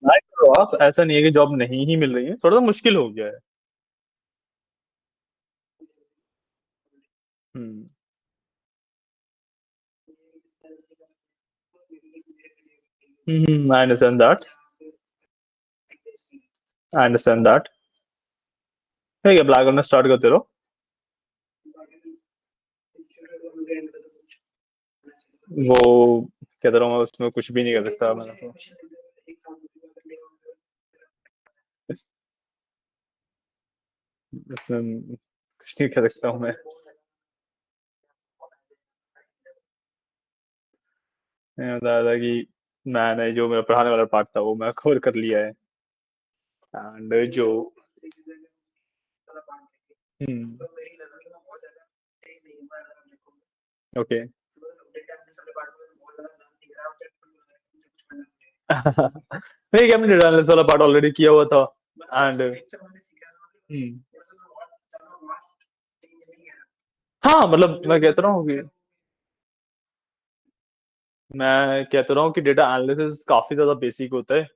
Try करो आप, ऐसा नहीं है कि जॉब नहीं ही मिल रही है, थोड़ा सा मुश्किल हो गया है। Hmm. I understand that. I understand that. ठीक है, अप्लाई करना स्टार्ट करते रहो। वो कहता रहा हूँ, उसमें कुछ भी नहीं कर सकता मैं तो। उसमें कुछ नहीं कर सकता हूँ मैं। मैं बता रहा था कि मैंने जो मेरा पढ़ाने वाला पार्ट था वो मैं कवर कर लिया है। एंड जो हम्म। ओके। नहीं, हमने डेटा एनालिसिस वाला पार्ट ऑलरेडी किया हुआ था। एंड हाँ, मतलब मैं कहता रहा हूँ कि डेटा एनालिसिस काफी ज्यादा बेसिक होता है।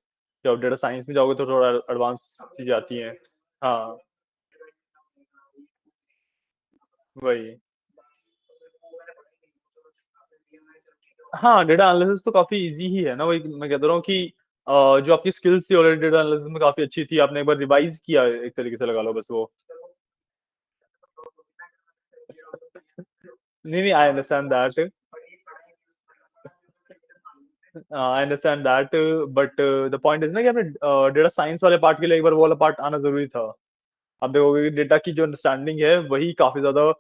जब डेटा साइंस में जाओगे तो थोड़ा एडवांस चीजें आती हैं। हाँ, वही। हाँ, डेटा एनालिसिस तो काफी इजी ही है ना, वही मैं कहता रहा हूँ कि जो आपकी स्किल्स थी ऑलरेडी डेटा एनालिसिस में काफी अच्छी थी, आपने एक बार रिवाइज किया, एक तरीके से लगा लो बस वो। नहीं नहीं, आई understand that. I understand that. But the point is ना कि आपने डेटा साइंस वाले पार्ट के लिए एक बार वो वाला पार्ट आना जरूरी था। आप देखोगे कि डेटा की जो अंडरस्टैंडिंग है वही काफी ज्यादा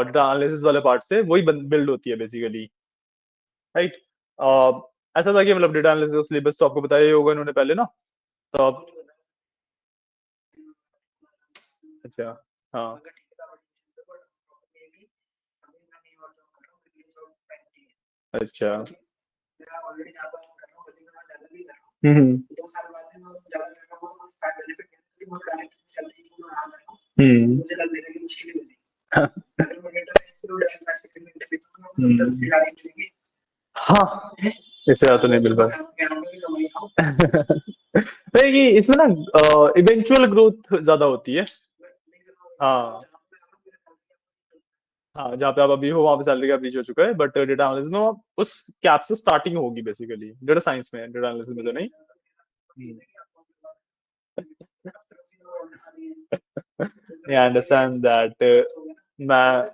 डेटा एनालिसिस वाले पार्ट से वही बिल्ड होती है बेसिकली। राइट। ऐसा था कि मतलब डेटा एनालिसिस सिलेबस तो आपको बताया ही होगा इन्होंने पहले ना। तो आप अच्छा। हाँ। अच्छा। हम्म। हम्म। हाँ, इससे ज्यादा तो नहीं मिल पाया। नहीं, कि इसमें ना इवेंचुअल ग्रोथ ज्यादा होती है। हाँ। हाँ, जहाँ पे आप अभी हो वहां पे सैलरी का रीच हो चुका है, बट डेटा एनालिसिस में वो उस कैप से स्टार्टिंग होगी बेसिकली, डेटा साइंस में, डेटा एनालिसिस में तो नहीं। हम्म। I understand that. मैं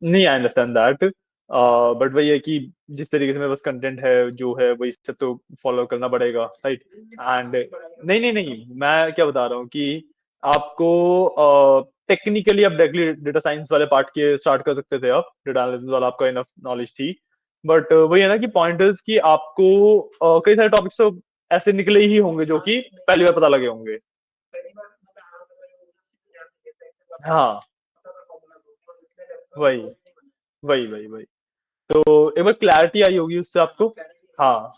नहीं, आई अंडरस्टैंड दैट। बट वही है कि जिस तरीके से मेरे पास कंटेंट है जो है वही सब तो फॉलो करना पड़ेगा, राइट। एंड नहीं नहीं नहीं, मैं क्या बता रहा हूँ कि आपको टेक्निकली आप डायरेक्टली डेटा साइंस वाले पार्ट के स्टार्ट कर सकते थे, आप डेटा एनालिसिस वाला आपका इनफ नॉलेज थी। बट वही है ना कि पॉइंट इज कि आपको कई सारे टॉपिक्स तो ऐसे निकले ही होंगे जो कि पहली बार पता लगे होंगे। हाँ, वही वही वही वही। तो एक बार क्लैरिटी आई होगी उससे आपको। हाँ।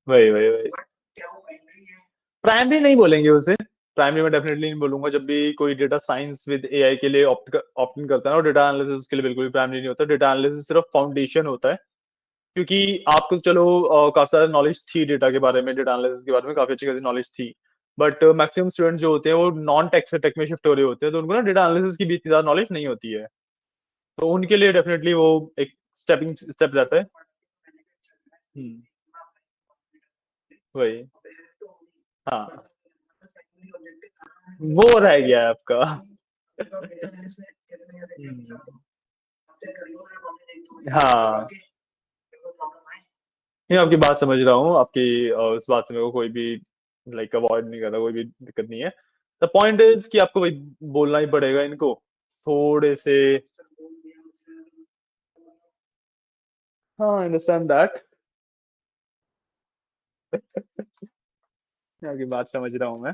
वही वही वही। प्राइमरी नहीं बोलेंगे उसे। प्राइमरी में डेफिनेटली नहीं बोलूंगा, जब भी कोई डेटा साइंस विद एआई के लिए ऑप्ट इन करता है ना, डेटा एनालिसिस उसके लिए बिल्कुल भी प्राइमरी नहीं होता। डेटा एनालिसिस सिर्फ फाउंडेशन होता है। क्योंकि आपको चलो काफी सारा नॉलेज थी डेटा के बारे में, डेटा एनालिसिस के बारे में काफी अच्छी खासी नॉलेज थी। बट मैक्सिमम स्टूडेंट जो होते हैं वो नॉन टेक से टेक में शिफ्ट हो रहे होते हैं, तो उनको ना डेटा एनालिसिस की भी इतनी ज्यादा नॉलेज नहीं होती है। तो उनके लिए डेफिनेटली वो एक स्टेपिंग स्टेप रहता है। हम्म। वही। हाँ, वो रह गया है आपका। हम्म। हाँ, नहीं, आपकी बात समझ रहा हूँ आपकी। उस बात से मेरे को कोई भी लाइक अवॉइड नहीं करता, कोई भी दिक्कत नहीं है। द पॉइंट इज कि आपको भाई बोलना ही पड़ेगा इनको थोड़े से। हाँ, अंडरस्टैंड दैट। आपकी बात समझ रहा हूँ मैं।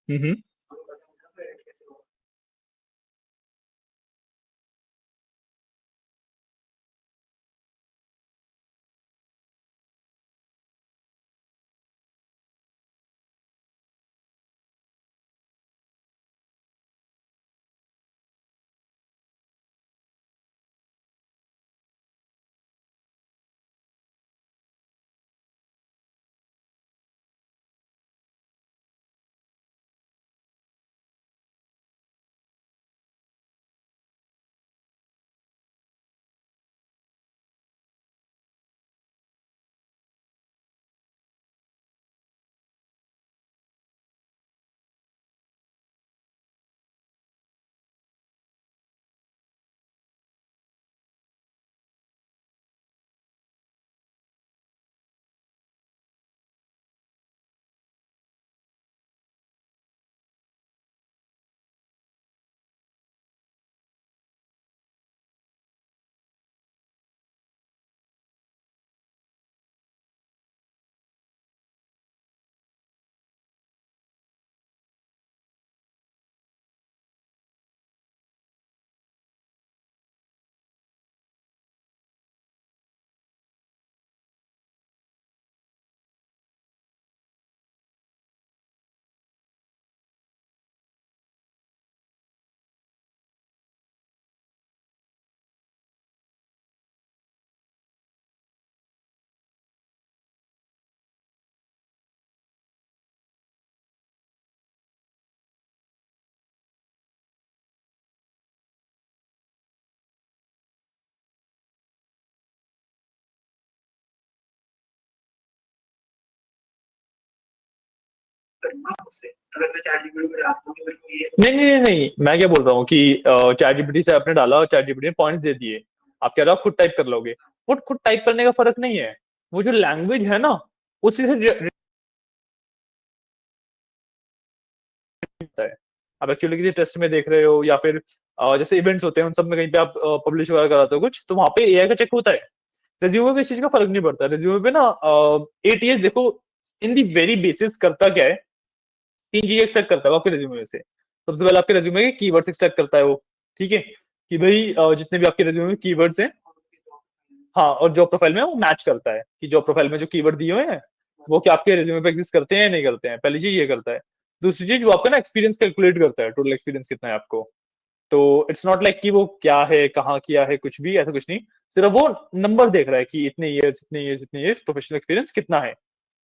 हम्म। नहीं नहीं नहीं नहीं, मैं क्या बोल रहा हूँ कि चैट जीपीटी से आपने डाला और चैट जीपीटी ने पॉइंट्स दे दिए, आप कह रहे हो आप खुद टाइप कर लोगे। वो खुद टाइप करने का फर्क नहीं है, वो जो लैंग्वेज है ना उसी से होता है। आप एक्चुअली किसी टेस्ट में देख रहे हो या फिर जैसे इवेंट्स होते हैं उन सब में कहीं पे आप पब्लिश वगैरह कराते हो कुछ, तो वहां पे एआई का चेक होता है। रेज्यूमे पे इस चीज का फर्क नहीं पड़ता। रेज्यूमे पे ना एटीएस देखो, इन दी वेरी बेसिस करता क्या है, तीन चीजें एक्सट्रैक्ट करता है वो आपके रेज्यूमे में से। सबसे पहले आपके रेज्यूमे के कीवर्ड्स एक्सट्रैक्ट करता है वो, ठीक है, कि भाई जितने भी आपके रेज्यूमे में कीवर्ड्स हैं, हाँ, और जॉब प्रोफाइल में वो मैच करता है कि जॉब प्रोफाइल में जो कीवर्ड दिए हुए हैं वो क्या आपके रिज्यूमे पे एग्जिस्ट करते हैं या नहीं करते हैं। पहली चीज ये करता है। दूसरी चीज वो आपका ना एक्सपीरियंस कैलकुलेट करता है, टोटल एक्सपीरियंस कितना है आपको। तो इट्स नॉट लाइक कि वो क्या है, कहाँ किया है, कुछ भी ऐसा कुछ नहीं। सिर्फ वो नंबर देख रहा है कि इतने ईयर्स प्रोफेशनल एक्सपीरियंस कितना है,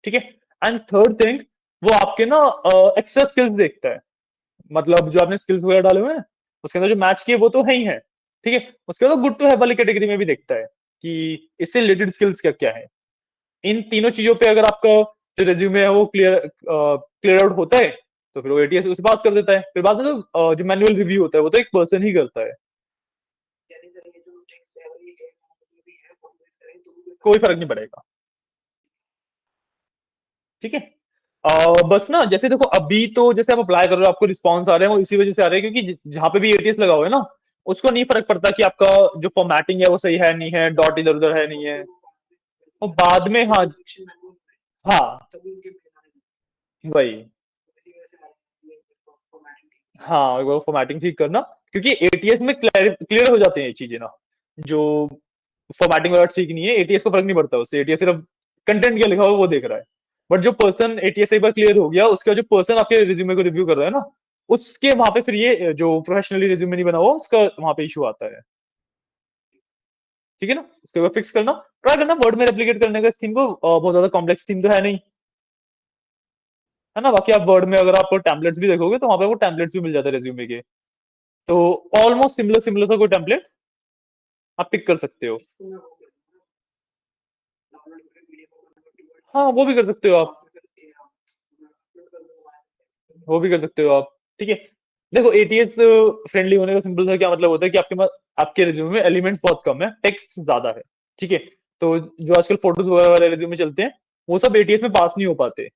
ठीक है। एंड थर्ड थिंग, वो आपके ना एक्स्ट्रा स्किल्स देखता है। मतलब जो आपने स्किल्स वगैरह डाले हुए हैं उसके अंदर जो मैच किए वो तो है ही है, ठीक है। उसके बाद गुड टू हैव वाली कैटेगरी में भी देखता है कि इससे रिलेटेड स्किल्स क्या क्या है। इन तीनों चीजों पे अगर आपका जो रेज्यूमे है वो क्लियर आउट होता है तो फिर वो एटीएस उसे पास कर देता है। फिर बाद में तो जो मैनुअल रिव्यू होता है वो तो एक पर्सन ही करता है। कोई फर्क नहीं पड़ेगा, ठीक है। बस ना जैसे देखो अभी तो जैसे आप अप्लाई कर रहे हो आपको रिस्पॉन्स आ रहे हैं वो इसी वजह से आ रहे हैं क्योंकि जहां पे भी एटीएस लगा हुआ है ना उसको नहीं फर्क पड़ता कि आपका जो फॉर्मेटिंग है वो सही है नहीं है, डॉट इधर उधर है नहीं है। और बाद में हाँ, हाँ, वही, हाँ, वो फॉर्मेटिंग ठीक करना, क्योंकि एटीएस में क्लियर हो जाते हैं ये चीजें ना। जो फॉर्मेटिंग वगैरह ठीक नहीं है एटीएस को फर्क नहीं पड़ता, उससे एटीएस सिर्फ कंटेंट क्या लिखा हुआ है वो देख रहा है। बट जो पर्सन एटीएस एक बार क्लियर हो गया उसके बाद जो पर्सन आपके रिज्यूमे को रिव्यू कर रहा है ना उसके वहां पे फिर ये जो प्रोफेशनली रिज्यूमे नहीं बना हुआ उसका वहां पे इशू आता है, ठीक है ना। उसके बाद फिक्स करना, ट्राई करना वर्ड में रेप्लिकेट करने का इस थीम को। बहुत ज्यादा कॉम्प्लेक्स थीम तो है नहीं, है ना। बाकी आप वर्ड में अगर आप टेम्पलेट्स भी देखोगे तो वहां पे वो टेम्पलेट्स भी मिल जाते हैं रेज्यूमे के। तो ऑलमोस्ट सिमिलर सिमिलर सा कोई टेम्पलेट आप पिक कर सकते हो। हाँ, वो भी कर सकते हो आप, वो भी कर सकते हो आप, ठीक है। देखो एटीएस फ्रेंडली होने का सिंपल सा क्या मतलब होता है कि आपके पास आपके रिज्यूमे में एलिमेंट्स बहुत कम है, टेक्स्ट ज्यादा है, ठीक है। तो जो आजकल फोटोज वगैरह वाले रिज्यूमे चलते हैं वो सब एटीएस में पास नहीं हो पाते।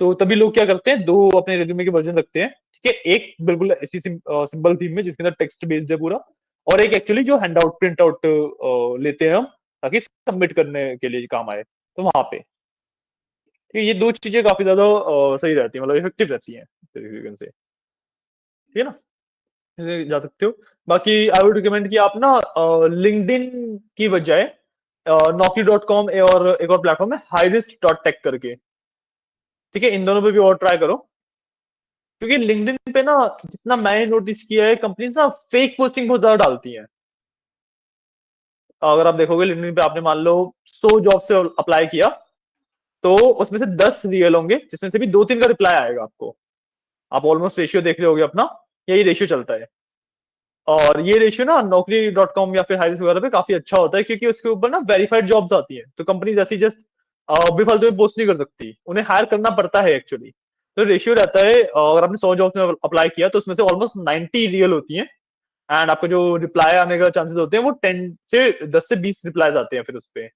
तो तभी लोग क्या करते हैं, दो अपने रिज्यूमे के वर्जन रखते हैं, ठीक है। एक बिल्कुल ऐसी सिंपल थीम में जिसके अंदर टेक्स्ट बेस्ड है पूरा, और एक एक्चुअली जो हैंड आउट प्रिंट आउट लेते हैं हम ताकि सबमिट करने के लिए काम आए, तो वहां पे, कि ये 2 चीज़ें काफ़ी ज़्यादा सही रहती हैं, मतलब इफ़ेक्टिव रहती हैं, तरीके से, ठीक है ना? ऐसे जा सकते हो। बाकी आई वुड रिकमेंड कि आप ना लिंक्डइन की बजाय naukri.com और एक और प्लेटफ़ॉर्म है highrisk.tech करके, ठीक है? इन दोनों पे भी और ट्राई करो। क्योंकि लिंक्डइन पे ना जितना मैंने नोटिस किया है कंपनीज़ ना फेक पोस्टिंग बहुत ज़्यादा डालती हैं। अगर आप देखोगे लिंक्डइन पे आपने मान लो 100 जॉब से अप्लाई किया, तो उसमें से 10 रियल होंगे, जिसमें से भी 2-3 का रिप्लाई आएगा आपको। आप ऑलमोस्ट रेशियो देख रहे होगे अपना, यही रेशियो चलता है। और ये रेशियो ना naukri.com या फिर हाइरिस वगैरह पे काफ़ी अच्छा होता है क्योंकि उसके ऊपर ना वेरिफाइड जॉब्स आती हैं। तो कंपनीज़ ऐसी जस्ट बेफालतू में पोस्ट नहीं कर सकती। उन्हें हायर करना पड़ता है एक्चुअली। तो रेशियो रहता है अगर आपने 100 जॉब्स में अप्लाई किया तो उसमें से ऑलमोस्ट 90 रियल होती हैं एंड आपको जो रिप्लाई आने का चांसेस होते हैं वो 10 से 20 रिप्लाईज आते हैं फिर उस पे।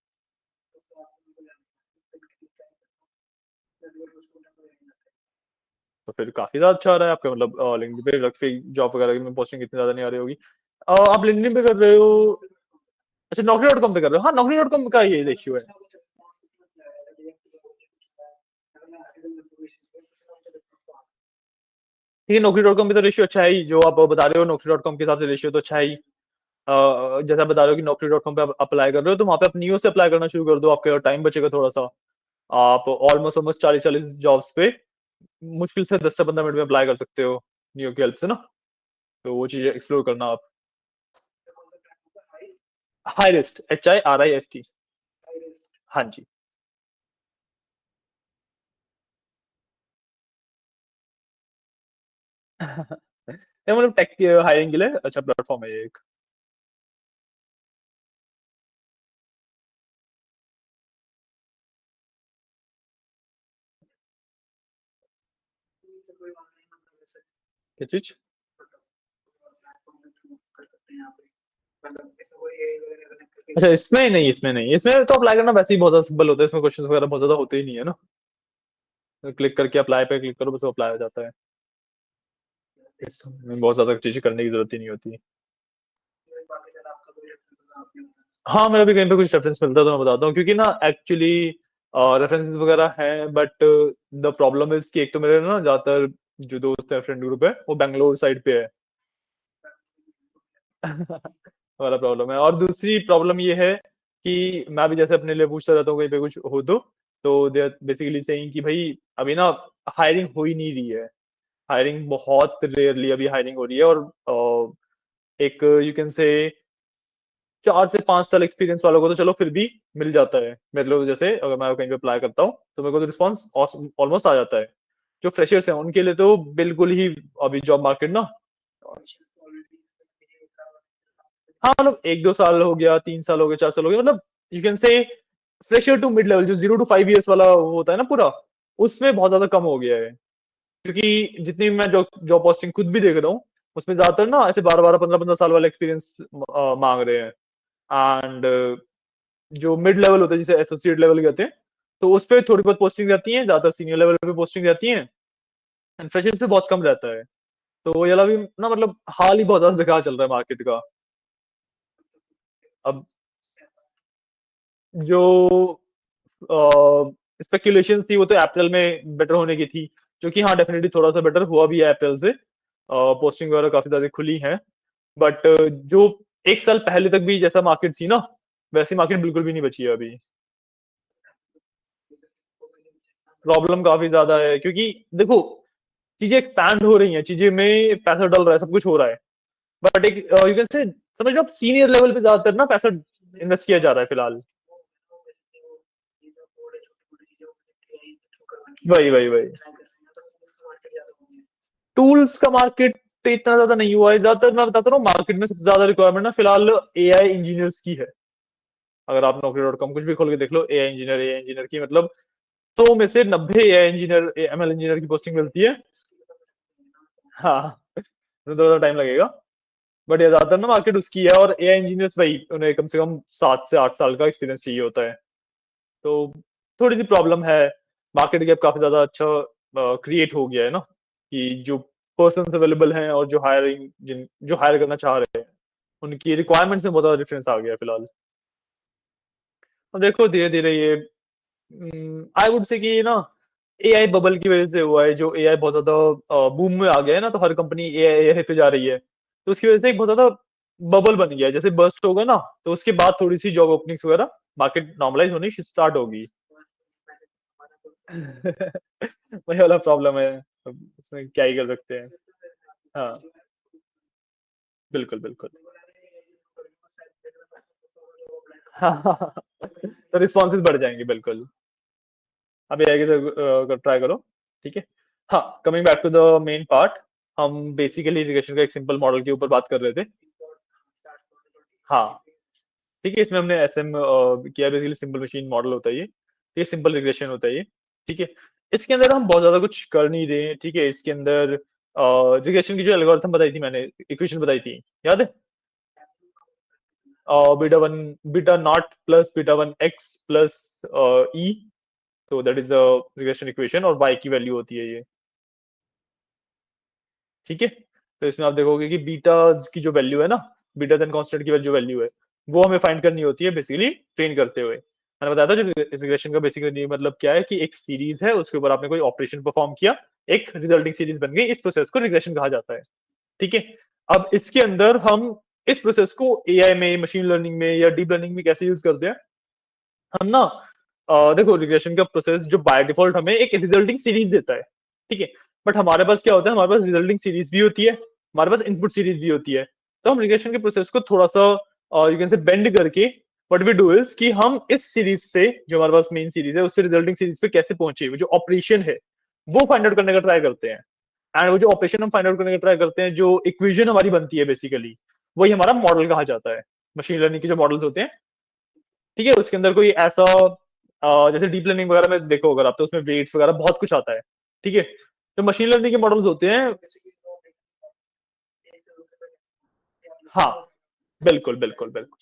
तो फिर काफ़ी ज़्यादा अच्छा आ रहा है आपका मतलब लिंक्डइन पे रख जॉब वगैरह में पोस्टिंग इतनी ज़्यादा नहीं आ रही होगी। आप लिंक्डइन पे कर रहे हो अच्छा naukri.com पे कर रहे हो? हाँ, naukri.com का ये रेशियो है। ठीक है, naukri.com पे तो रेशियो अच्छा है ही, जो आप बता रहे हो naukri.com के हिसाब से रेशियो तो अच्छा है ही। जैसा आप बता रहे हो कि naukri.com पे आप अप्लाई कर रहे हो, तो वहाँ पे आप नियो से अप्लाई करना शुरू कर दो, आपका टाइम बचेगा थोड़ा-सा। आप ऑलमोस्ट ऑलमोस्ट 40-40 जॉब्स पे मुश्किल से 10 से 15 मिनट में अप्लाई कर सकते हो, नियो की हेल्प से ना। तो वो चीज़ें एक्सप्लोर करना आप। हाईरिस्ट, HIRIST। हाँ जी। ये मतलब टेक की हायरिंग के लिए अच्छा प्लेटफ़ॉर्म है ये एक। क्या चीज़? अच्छा इसमें नहीं, इसमें नहीं। इसमें तो अप्लाई करना वैसे ही बहुत ज़्यादा सिंपल होता है, इसमें क्वेश्चंस वगैरह बहुत ज़्यादा होते ही नहीं है ना। क्लिक करके अप्लाई पे क्लिक करो बस वो अप्लाई हो जाता है। इसमें बहुत ज़्यादा चीज़ें करने की ज़रूरत ही नहीं होती। हाँ, मेरा भी कहीं पे कुछ रेफ़रेंस मिलता है तो मैं बताता हूँ क्योंकि ना एक्चुअली रेफ़रेंसेस वगैरह हैं बट द प्रॉब्लम इज़ कि एक तो मेरे ना ज़्यादातर जो दोस्त हैं फ्रेंड ग्रुप है, वो बैंगलोर साइड पे है। वाला प्रॉब्लम है और दूसरी प्रॉब्लम ये है कि मैं भी जैसे अपने लिए पूछता रहता हूँ कहीं पे कुछ हो तो दे आर बेसिकली सेइंग कि भई अभी ना हायरिंग हो ही नहीं रही है। हायरिंग बहुत रेयरली अभी हायरिंग हो रही है और एक यू कैन से 4 से 5 साल एक्सपीरियंस वालों को तो चलो फिर भी मिल जाता है। मेरे लोग जैसे अगर मैं कहीं पे अप्लाई करता हूँ, तो मेरे को तो रिस्पॉन्स ऑलमोस्ट आ जाता है। जो फ्रेशर्स हैं उनके लिए तो बिल्कुल ही अभी जॉब मार्केट ना हाँ, मतलब 1-2 साल हो गया, 3 साल हो गए, 4 साल हो गए मतलब you can say fresher to mid level जो 0 टू 5 इयर्स वाला वो होता है ना पूरा, उसमें बहुत ज़्यादा कम हो गया है। क्योंकि जितनी मैं जॉब पोस्टिंग खुद भी देख रहा हूँ, उसमें ज़्यादातर ना ऐसे 12-12, 15-15 साल वाला एक्सपीरियंस माँग रहे हैं। एंड जो मिड लेवल होता है जिसे एसोसिएट लेवल कहते हैं, तो उस पे थोड़ी बहुत पोस्टिंग रहती है, ज़्यादातर सीनियर लेवल पे पोस्टिंग रहती है एंड फ्रेशर्स पे बहुत कम रहता है। तो ये वाला भी ना मतलब हाल ही बहुत ज़्यादा बेकार चल रहा है मार्केट का। अब जो स्पेकुलेशंस थी वो तो अप्रैल में बेटर होने की थी, जो कि हाँ डेफिनेटली थोड़ा-सा बेटर हुआ भी है अप्रैल से। पोस्टिंग वगैरह काफ़ी ज़्यादा खुली हैं। बट जो 1 साल पहले तक भी जैसा मार्केट थी ना, वैसी मार्केट बिल्कुल भी नहीं बची है अभी। प्रॉब्लम काफ़ी ज़्यादा है क्योंकि देखो, चीज़ें एक्सपैंड हो रही हैं, चीज़ें में पैसा डल रहा है, सब कुछ हो रहा है। बट एक यू कैन से समझ लो आप सीनियर लेवल पे ज़्यादातर ना पैसा इन्वेस्ट किया जा रहा है फिलहाल। वही। टूल्स का मार्केट इतना ज़्यादा नहीं हुआ है। ज़्यादातर मैं बताता रहा हूँ मार्केट में सबसे ज़्यादा रिक्वायरमेंट ना फिलहाल एआई इंजीनियर्स की है। अगर आप naukri.com कुछ भी खोल के देख लो एआई इंजीनियर की मतलब 100 में से 90 एआई इंजीनियर, एमएल इंजीनियर की पोस्टिंग मिलती है। हाँ, उसमें थोड़ा टाइम लगेगा। बट ये ज़्यादातर ना मार्केट उसकी है और एआई इंजीनियर्स वही उन्हें कम से कम 7 से 8 साल का एक्सपीरियंस चाहिए होता है। तो थोड़ी-सी प्रॉब्लम है। मार्केट गैप काफ़ी ज़्यादा अच्छा क्रिएट हो गया है ना, कि जो पर्सन्स अवेलेबल हैं और जो हायर करना चाह रहे हैं, उनकी रिक्वायरमेंट्स में बहुत ज़्यादा डिफरेंस आ गया है फिलहाल। और देखो धीरे-धीरे ये आई वुड से कि ना एआई बबल की वजह से हुआ है, जो एआई बहुत ज्यादा बूम में आ गया है ना, तो हर कंपनी एआई एआई पे जा रही है, तो उसकी वजह से एक बहुत ज्यादा बबल बन गया है। जैसे बर्स्ट होगा ना, तो उसके बाद थोड़ी सी जॉब ओपनिंग्स वगैरह मार्केट नॉर्मलाइज होनी स्टार्ट होगी। वही वाला प्रॉब्लम है, अब उसमें क्या ही कर सकते हैं। हाँ, बिल्कुल बिल्कुल। हाँ, तो रिस्पॉन्सेज बढ़ जाएंगे बिल्कुल। अब ये है कि ट्राई करो। ठीक है। हाँ, coming back to the main part, हम बेसिकली इरिगेशन का एक सिंपल मॉडल के ऊपर बात कर रहे थे। हाँ, ठीक है, इसमें हमने एसएम किया, बेसिकली सिंपल मशीन मॉडल होता है ये सिंपल रिग्रेशन होता है ये। ठीक है। इसके अंदर हम बहुत ज्यादा कुछ कर नहीं रहे हैं, ठीक है। इसके अंदर रिग्रेशन की जो एल्गोरिथम बताई थी मैंने, इक्वेशन बताई थी, याद है? Beta one, beta naught plus beta one x plus e, तो that is the regression equation, और वाई की वैल्यू होती है ये। ठीक है। तो इसमें आप देखोगे कि बीटाज की जो वैल्यू है ना, बीटाज एंड कांस्टेंट की जो वैल्यू है, वो हमें फाइंड करनी होती है बेसिकली ट्रेन करते हुए। मैंने बताया था जो रिग्रेशन का बेसिकली मतलब क्या है, कि एक सीरीज है, उसके ऊपर आपने कोई ऑपरेशन परफॉर्म किया, एक रिजल्टिंग सीरीज बन गई, इस प्रोसेस को रिग्रेशन कहा जाता है। ठीक है। अब इसके अंदर हम इस प्रोसेस को एआई में, मशीन लर्निंग में या डीप लर्निंग में कैसे यूज करते हैं, हम ना देखो, रिग्रेशन का प्रोसेस जो बाय डिफॉल्ट हमें एक रिजल्टिंग सीरीज देता है। ठीक है। बट हमारे पास क्या होता है, हमारे पास रिजल्टिंग सीरीज भी होती है, हमारे पास इनपुट सीरीज भी होती है। तो हम रिग्रेशन के प्रोसेस को थोड़ा सा यू कैन से बेंड करके, व्हाट वी डू इज कि हम इस सीरीज से, जो हमारे पास मेन सीरीज है, उससे रिजल्टिंग सीरीज पे कैसे पहुंचे, वो जो ऑपरेशन है वो फाइंड आउट करने का ट्राई करते हैं। एंड वो जो ऑपरेशन हम फाइंड आउट करने का ट्राई करते हैं, जो इक्वेशन हमारी बनती है बेसिकली, वही हमारा मॉडल कहा जाता है। मशीन लर्निंग के जो मॉडल्स होते हैं, ठीक है, उसके अंदर कोई ऐसा जैसे डीप लर्निंग वगैरह में देखो अगर आप, तो उसमें वेट्स वगैरह बहुत कुछ आता है। ठीक है। तो मशीन लर्निंग के मॉडल्स होते हैं। हाँ, बिल्कुल बिल्कुल बिल्कुल।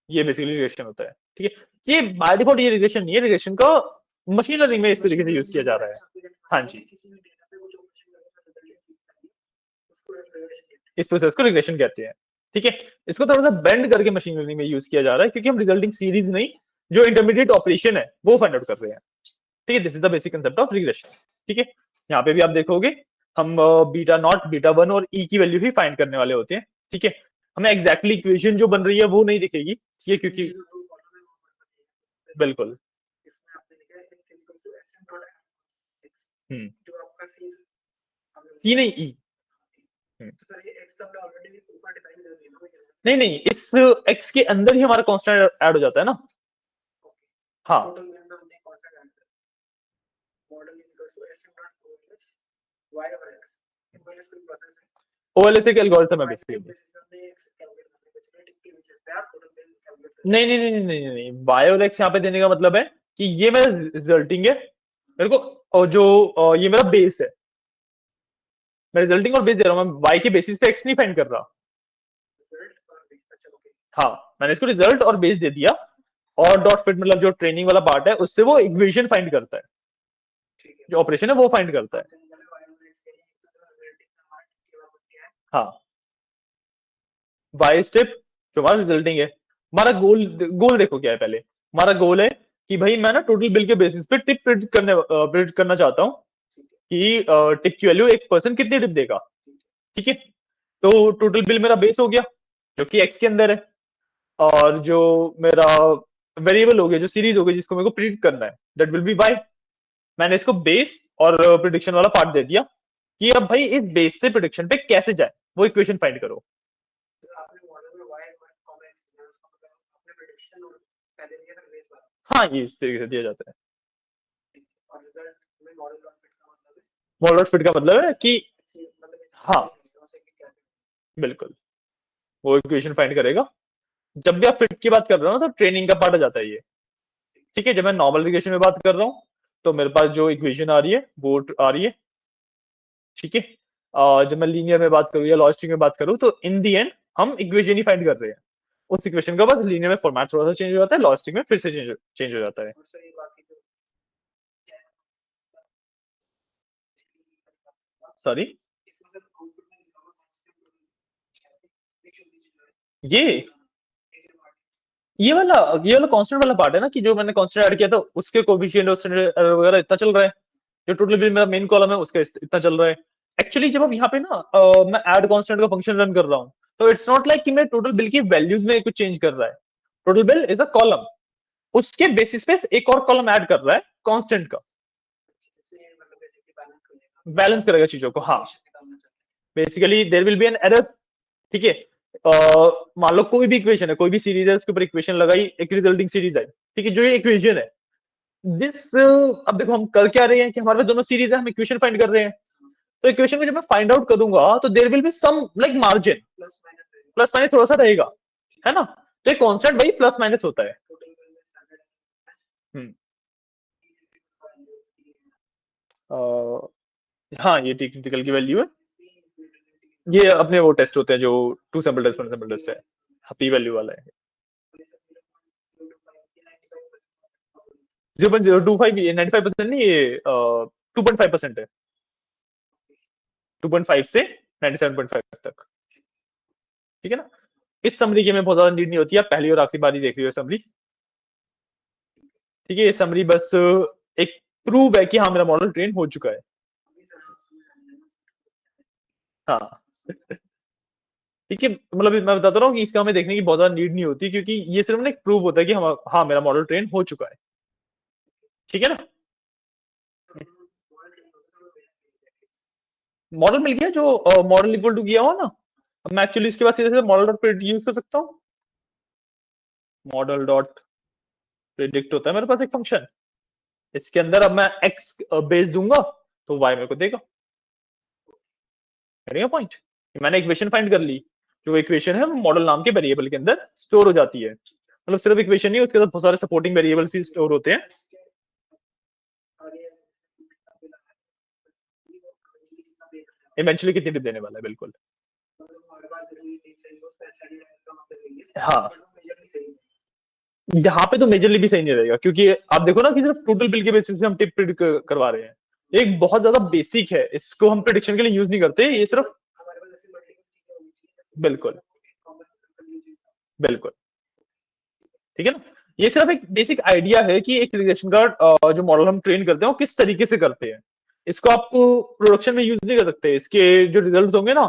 ये बेसिकली रिग्रेशन होता है। ठीक है। ये बाय डिफॉल्ट ये रिग्रेशन नहीं है, रिग्रेशन का मशीन लर्निंग में इस तरीके से यूज किया जा रहा है। हाँ जी, इस प्रोसेस को रिग्रेशन कहते हैं। ठीक है। इसको थोड़ा सा बेंड करके मशीन लर्निंग में यूज किया जा रहा है, क्योंकि हम रिजल्टिंग सीरीज नहीं, जो इंटरमीडिएट ऑपरेशन है वो फाइंड आउट कर रहे हैं। ठीक है, this is the basic concept of regression. ठीक है। यहाँ पे भी आप देखोगे, हम बीटा नॉट, बीटा वन और ई की वैल्यू ही फाइंड करने वाले होते हैं। ठीक है। हमें एग्जैक्टली इक्वेशन जो बन रही है वो नहीं दिखेगी, ठीक है, क्योंकि बिल्कुल। हम्म, ई नहीं, ई। नहीं नहीं, इस एक्स के अंदर ही हमारा कांस्टेंट ऐड हो जाता है ना। हाँ, ओएलएसए के एल्गोरिथम है बेसिकली। नहीं नहीं नहीं नहीं नहीं नहीं, बायोलेक्स यहाँ पे देने का मतलब है कि ये मेरा रिजल्टिंग है, मेरे को, और जो ये मेरा बेस है, मैं रिजल्टिंग और बेस दे रहा हूँ, मैं वाई के बेसिस पे एक्स नहीं फाइंड कर रहा। हाँ, मैंने इसको रिजल्ट और बेस दे दिया, और डॉट फिट मतलब जो ट्रेनिंग वाला पार्ट है, उससे वो इक्वेशन फाइंड करता है, जो ऑपरेशन है वो फाइंड करता है। हाँ, बाई स्टेप जो हमारा रिजल्टिंग है, हमारा गोल, गोल देखो क्या है पहले। हमारा गोल है कि भाई मैं ना टोटल बिल के बेसिस पे टिप प्रिडिक्ट करना चाहता हूँ कि टिप की वैल्यू एक पर्सन कितनी टिप देगा। ठीक है। तो टोटल बिल मेरा बेस हो गया, जो कि एक्स के अंदर है, और जो मेरा वेरिएबल हो गया, जो सीरीज हो गई जिसको मेरे को प्रिडिक्ट करना है, दैट विल बी वाई। मैंने इसको बेस और प्रिडिक्शन वाला पार्ट दे दिया, कि अब भाई इस बेस से प्रिडिक्शन पे कैसे जाए, वो इक्वेशन फाइंड करो। हाँ, ये इस तरीके से दिया जाता है। मॉडल फिट का मतलब है कि, हाँ, बिल्कुल, वो इक्वेशन फाइंड करेगा। जब भी आप फिट की बात कर रहे हो ना, तो ट्रेनिंग का पार्ट आ जाता है ये। ठीक है। जब मैं नॉर्मल इक्वेशन में बात कर रहा हूँ, तो मेरे पास जो इक्वेशन आ रही है वो आ रही है। ठीक है। जब मैं लीनियर में बात करूँ या लॉजिस्टिक में बात करूँ, तो इन दी एंड हम इक्वेशन ही फाइंड कर रहे हैं। उस इक्वेशन का बस लीनियर में फॉर्मेट थोड़ा सा चेंज हो जाता है, लॉजिस्टिक में फिर से चेंज हो जाता है। सॉरी, ये ये वाला कांस्टेंट वाला पार्ट है ना, कि जो मैंने कांस्टेंट ऐड किया था उसके कोएफिशिएंट और स्टैंडर्ड एरर वगैरह इतना चल रहा है। जो टोटल बिल मेरा मेन कॉलम है उसका इतना चल रहा है। एक्चुअली जब अब यहाँ पे ना मैं ऐड कांस्टेंट का फंक्शन रन कर रहा हूँ, तो इट्स नॉट लाइक कि मेरे टोटल बिल की वैल्यूज में कुछ चेंज कर रहा है। Total bill is a column, उसके बेसिस पे एक और कॉलम ऐड कर रहा है कांस्टेंट का, बैलेंस करेगा चीजों को। हाँ, basically there will be an error. ठीक है, मान लो कोई भी इक्वेशन है, कोई भी सीरीज है, उसके ऊपर इक्वेशन लगाई, एक रिजल्टिंग सीरीज आई। ठीक है, जो ये इक्वेशन है दिस, अब देखो हम कर क्या रहे हैं कि हमारे पास दोनों सीरीज है, हम इक्वेशन फाइंड कर रहे हैं। तो इक्वेशन को जब मैं फाइंड आउट करूंगा तो there will be some like margin, plus minus थोड़ा सा रहेगा, है ना। तो एक कांस्टेंट वही प्लस माइनस होता है। हम्म, हाँ ये टेक्निकल की वैल्यू है। ये अपने वो टेस्ट होते हैं जो two sample test, one sample test है, पी वैल्यू वाला है। 0.025, ये 95% नहीं, ये 2.5% है। 2.5 से 97.5 तक। ठीक है ना। इस समरी की हमें बहुत ज्यादा नीड नहीं होती, आप पहली और आखिरी बारी देख रही हो समरी। ठीक है, ये समरी बस एक प्रूव है कि हाँ मेरा मॉडल ट्रेन हो चुका है। हाँ ठीक है, मतलब मैं बताता रहा हूँ कि इसका हमें देखने की बहुत ज्यादा नीड नहीं होती, क्योंकि ये सिर्फ ना एक प्रूव होता है कि हम, हाँ मेरा मॉडल ट्रेन हो चुका है। ठीक है ना। मॉडल मिल गया, जो मॉडल इक्वल टू किया हो ना। अब मैं एक्चुअली इसके बाद सीधे सीधे मॉडल डॉट प्रिडिक्ट यूज कर सकता हूँ। मॉडल डॉट प्रिडिक्ट होता है मेरे पास एक फंक्शन, इसके अंदर अब मैं एक्स बेस दूंगा तो वाई मेरे को देगा। पॉइंट, मैंने इक्वेशन फाइंड कर ली, जो इक्वेशन है मॉडल नाम के वेरिएबल के अंदर स्टोर हो जाती है। मतलब सिर्फ इक्वेशन नहीं, उसके साथ बहुत सारे सपोर्टिंग वेरिएबल्स भी स्टोर होते हैं। इवेंचुअली कितनी टिप देने वाला है, बिल्कुल। हाँ, यहाँ पे तो मेजरली भी सही नहीं रहेगा, क्योंकि आप देखो ना कि सिर्फ टोटल बिल के बेसिस पे हम टिप प्रिडिक्ट करवा रहे हैं। एक बहुत ज्यादा बेसिक है, इसको हम प्रिडिक्शन के लिए यूज नहीं करते, ये सिर्फ। बिल्कुल बिल्कुल। ठीक है ना। ये सिर्फ एक बेसिक आइडिया है कि एक रिग्रेशन का जो मॉडल हम ट्रेन करते हैं वो किस तरीके से करते हैं। इसको आप प्रोडक्शन में यूज नहीं कर सकते, इसके जो रिजल्ट्स होंगे ना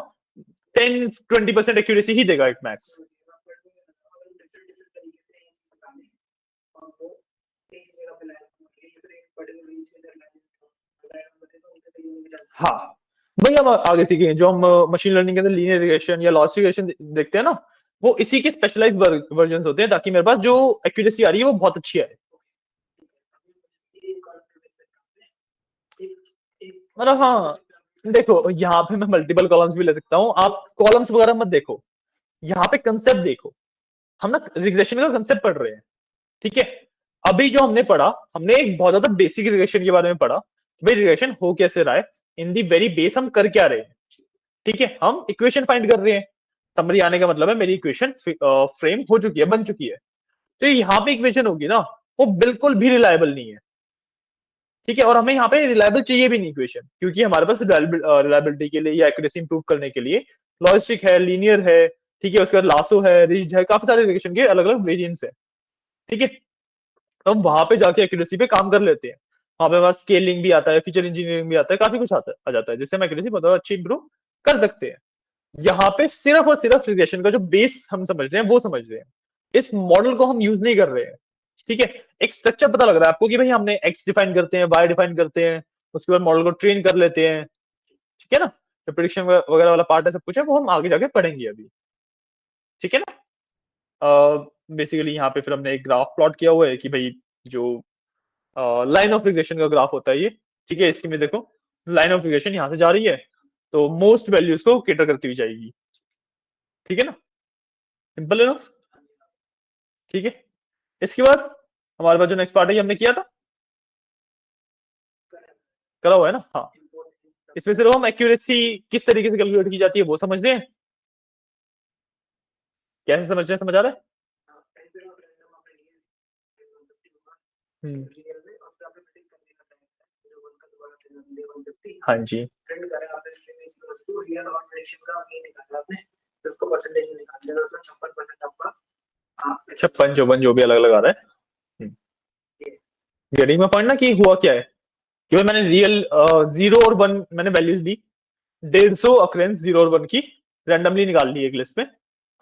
10-20% एक्यूरेसी ही देगा एक मैक्स। हाँ, वही हम आगे सीखेंगे, जो हम मशीन लर्निंग के अंदर लीनियर रिग्रेशन या लॉस रिग्रेशन देखते हैं ना, वो इसी के स्पेशलाइज वर्जन होते हैं, ताकि मेरे पास जो एक्यूरेसी आ रही है वो बहुत अच्छी है। मतलब हाँ, देखो यहाँ पे मैं मल्टीपल कॉलम्स भी ले सकता हूँ, आप कॉलम्स वगैरह मत देखो, यहाँ पे कंसेप्ट देखो। हम ना रिग्रेशन का कंसेप्ट पढ़ रहे हैं। ठीक है, अभी जो हमने पढ़ा, हमने एक बहुत ज्यादा बेसिक रिग्रेशन के बारे में पढ़ा कि भाई रिग्रेशन हो कैसे रहा है, इन दी वेरी बेस हम कर क्या रहे हैं। ठीक है, हम इक्वेशन फाइंड कर रहे हैं। समरी आने का मतलब है मेरी इक्वेशन फ्रेम हो चुकी है, बन चुकी है। तो यहाँ पे इक्वेशन होगी ना, वो बिल्कुल भी रिलायबल नहीं है। ठीक है, और हमें यहाँ पे रिलायबल चाहिए भी नहीं इक्वेशन, क्योंकि हमारे पास रिलायबिलिटी के लिए या एक्यूरेसी इंप्रूव करने के लिए लॉजिस्टिक है, लीनियर है। ठीक है, उसके बाद लासो है, रिज्ड है, काफी सारे रिग्रेशन के अलग अलग वेरिएंट्स है। ठीक है, तो हम वहां पे जाके एक्यूरेसी पे काम कर लेते हैं। वहां पे हमारा स्केलिंग भी आता है, फीचर इंजीनियरिंग भी आता है, काफी कुछ आता आ जाता है, जिससे हम एक्यूरेसी बहुत अच्छी इंप्रूव कर सकते हैं। यहाँ पे सिर्फ और सिर्फ रिग्रेशन का जो बेस हम समझ रहे हैं वो समझ रहे हैं, इस मॉडल को हम यूज नहीं कर रहे हैं। ठीक है, एक स्ट्रक्चर पता लग रहा है आपको कि भाई हमने एक्स डिफाइन करते हैं, वाई डिफाइन करते हैं, उसके बाद मॉडल को ट्रेन कर लेते हैं। ठीक है ना, जो प्रिडिक्शन वगैरह वाला पार्ट है, सब कुछ है, वो हम आगे जाके पढ़ेंगे अभी। ठीक है ना। बेसिकली यहाँ पे फिर हमने एक ग्राफ प्लॉट किया हुआ है कि भाई जो लाइन ऑफ रिग्रेशन का ग्राफ होता है ये। ठीक है, इसकी में देखो लाइन ऑफ रिग्रेशन यहाँ से जा रही है, तो मोस्ट वैल्यूज को केटर करती हुई जाएगी। ठीक है ना, सिंपल है। ठीक है, इसके बाद हमारे पास जो नेक्स्ट पार्ट है ये हमने किया था, करा हुआ है ना। हाँ, इसमें सिर्फ हम एक्यूरेसी किस तरीके से कैलकुलेट की जाती है वो समझ रहे हैं। कैसे समझ रहे हैं, समझ आ रहा है। हम्म, हाँ जी। 56 54 जो भी अलग अलग आ रहा है। गेटिंग में पॉइंट ना कि हुआ क्या है कि भाई मैंने रियल 0 और 1 मैंने वैल्यूज ली, 150 अक्रेंस 0 और 1 की रैंडमली निकाल ली एक लिस्ट में।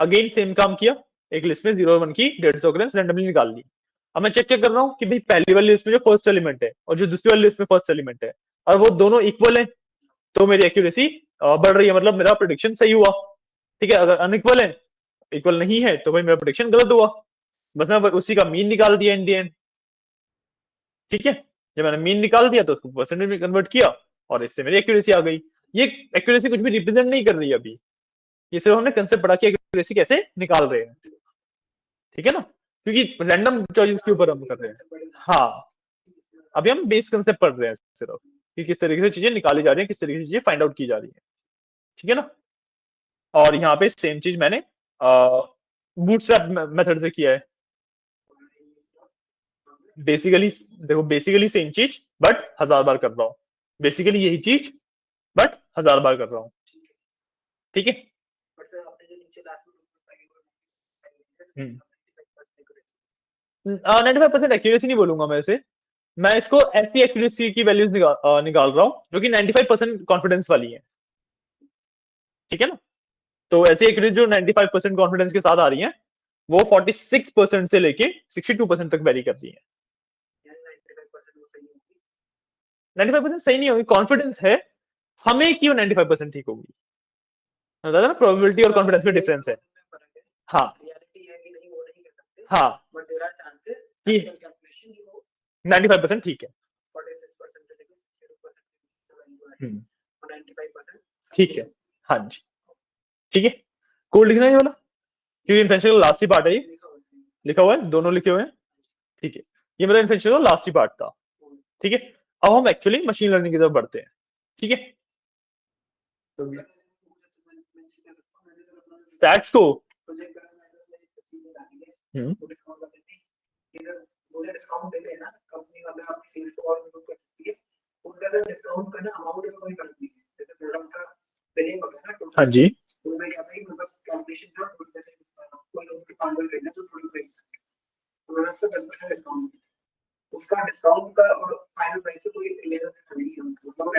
अगेन सेम काम किया, एक लिस्ट में 0 और 1 की 150 अक्रेंस रैंडमली निकाल ली। अब मैं चेक कर रहा हूँ कि भाई पहली वाली लिस्ट में जो फर्स्ट एलिमेंट है और जो दूसरी वाली लिस्ट में फर्स्ट एलिमेंट है, और वो दोनों इक्वल है, तो मेरी एक्यूरेसी बढ़ रही है, मतलब मेरा प्रोडिक्शन सही हुआ। ठीक है, अगर अनइक्वल है, इक्वल नहीं है, तो भाई मेरा प्रोडिक्शन गलत हुआ। बस मैं उसी का मीन निकाल दिया इन दी एंड। ठीक है, जब मैंने मीन निकाल दिया तो उसको परसेंटेज में कन्वर्ट किया और इससे मेरी एक्यूरेसी आ गई। ये एक्यूरेसी कुछ भी रिप्रेजेंट नहीं कर रही अभी, ये सिर्फ हमने कंसेप्ट पढ़ा कि एक्यूरेसी कैसे निकाल रहे हैं। ठीक है ना, क्योंकि रैंडम चॉइसेस के ऊपर हम कर रहे हैं। हाँ, अभी हम बेस कंसेप्ट पढ़ रहे हैं सिर्फ कि किस तरीके से चीजें निकाली जा रही है, किस तरीके से चीजें फाइंड आउट की जा रही है। ठीक है ना, और यहाँ पे सेम चीज मैंने बूटस्ट्रैप मेथड से किया है। बेसिकली देखो, बेसिकली सेम चीज बट 1000 बार कर रहा हूँ, बेसिकली यही चीज बट 1000 बार कर रहा हूँ। ठीक है, 95% एक्यूरेसी नहीं बोलूंगा मैं इसे, मैं इसको ऐसी एक्यूरेसी की वैल्यूज निकाल रहा हूँ जो कि 95% कॉन्फिडेंस वाली है। ठीक है ना, तो ऐसी एक्यूरेसी जो 95% कॉन्फिडेंस के साथ आ रही है, वो 46% से लेके 62% तक वेरी कर रही है। 95% सही नहीं होगी, कॉन्फिडेंस है, हमें क्यों 95% ठीक होगी, बता ना, प्रोबेबिलिटी और कॉन्फिडेंस में डिफरेंस है। हाँ, हाँ, कि 95% ठीक है। हम्म, ठीक है, हाँ जी, ठीक है। कोड लिखना है ये वाला, क्योंकि इन्फेंशन का लास्ट ही पार्ट है ये, लिखा हुआ है, दोनों लिखे हुए हैं। ठीक है, ये मेरा इन्फेंशन का लास्ट ही पार्ट था। ठीक है, अब हम एक्चुअली मशीन लर्निंग की तरफ बढ़ते हैं। ठीक है, स्टैट्स को हम्म, हाँ जी,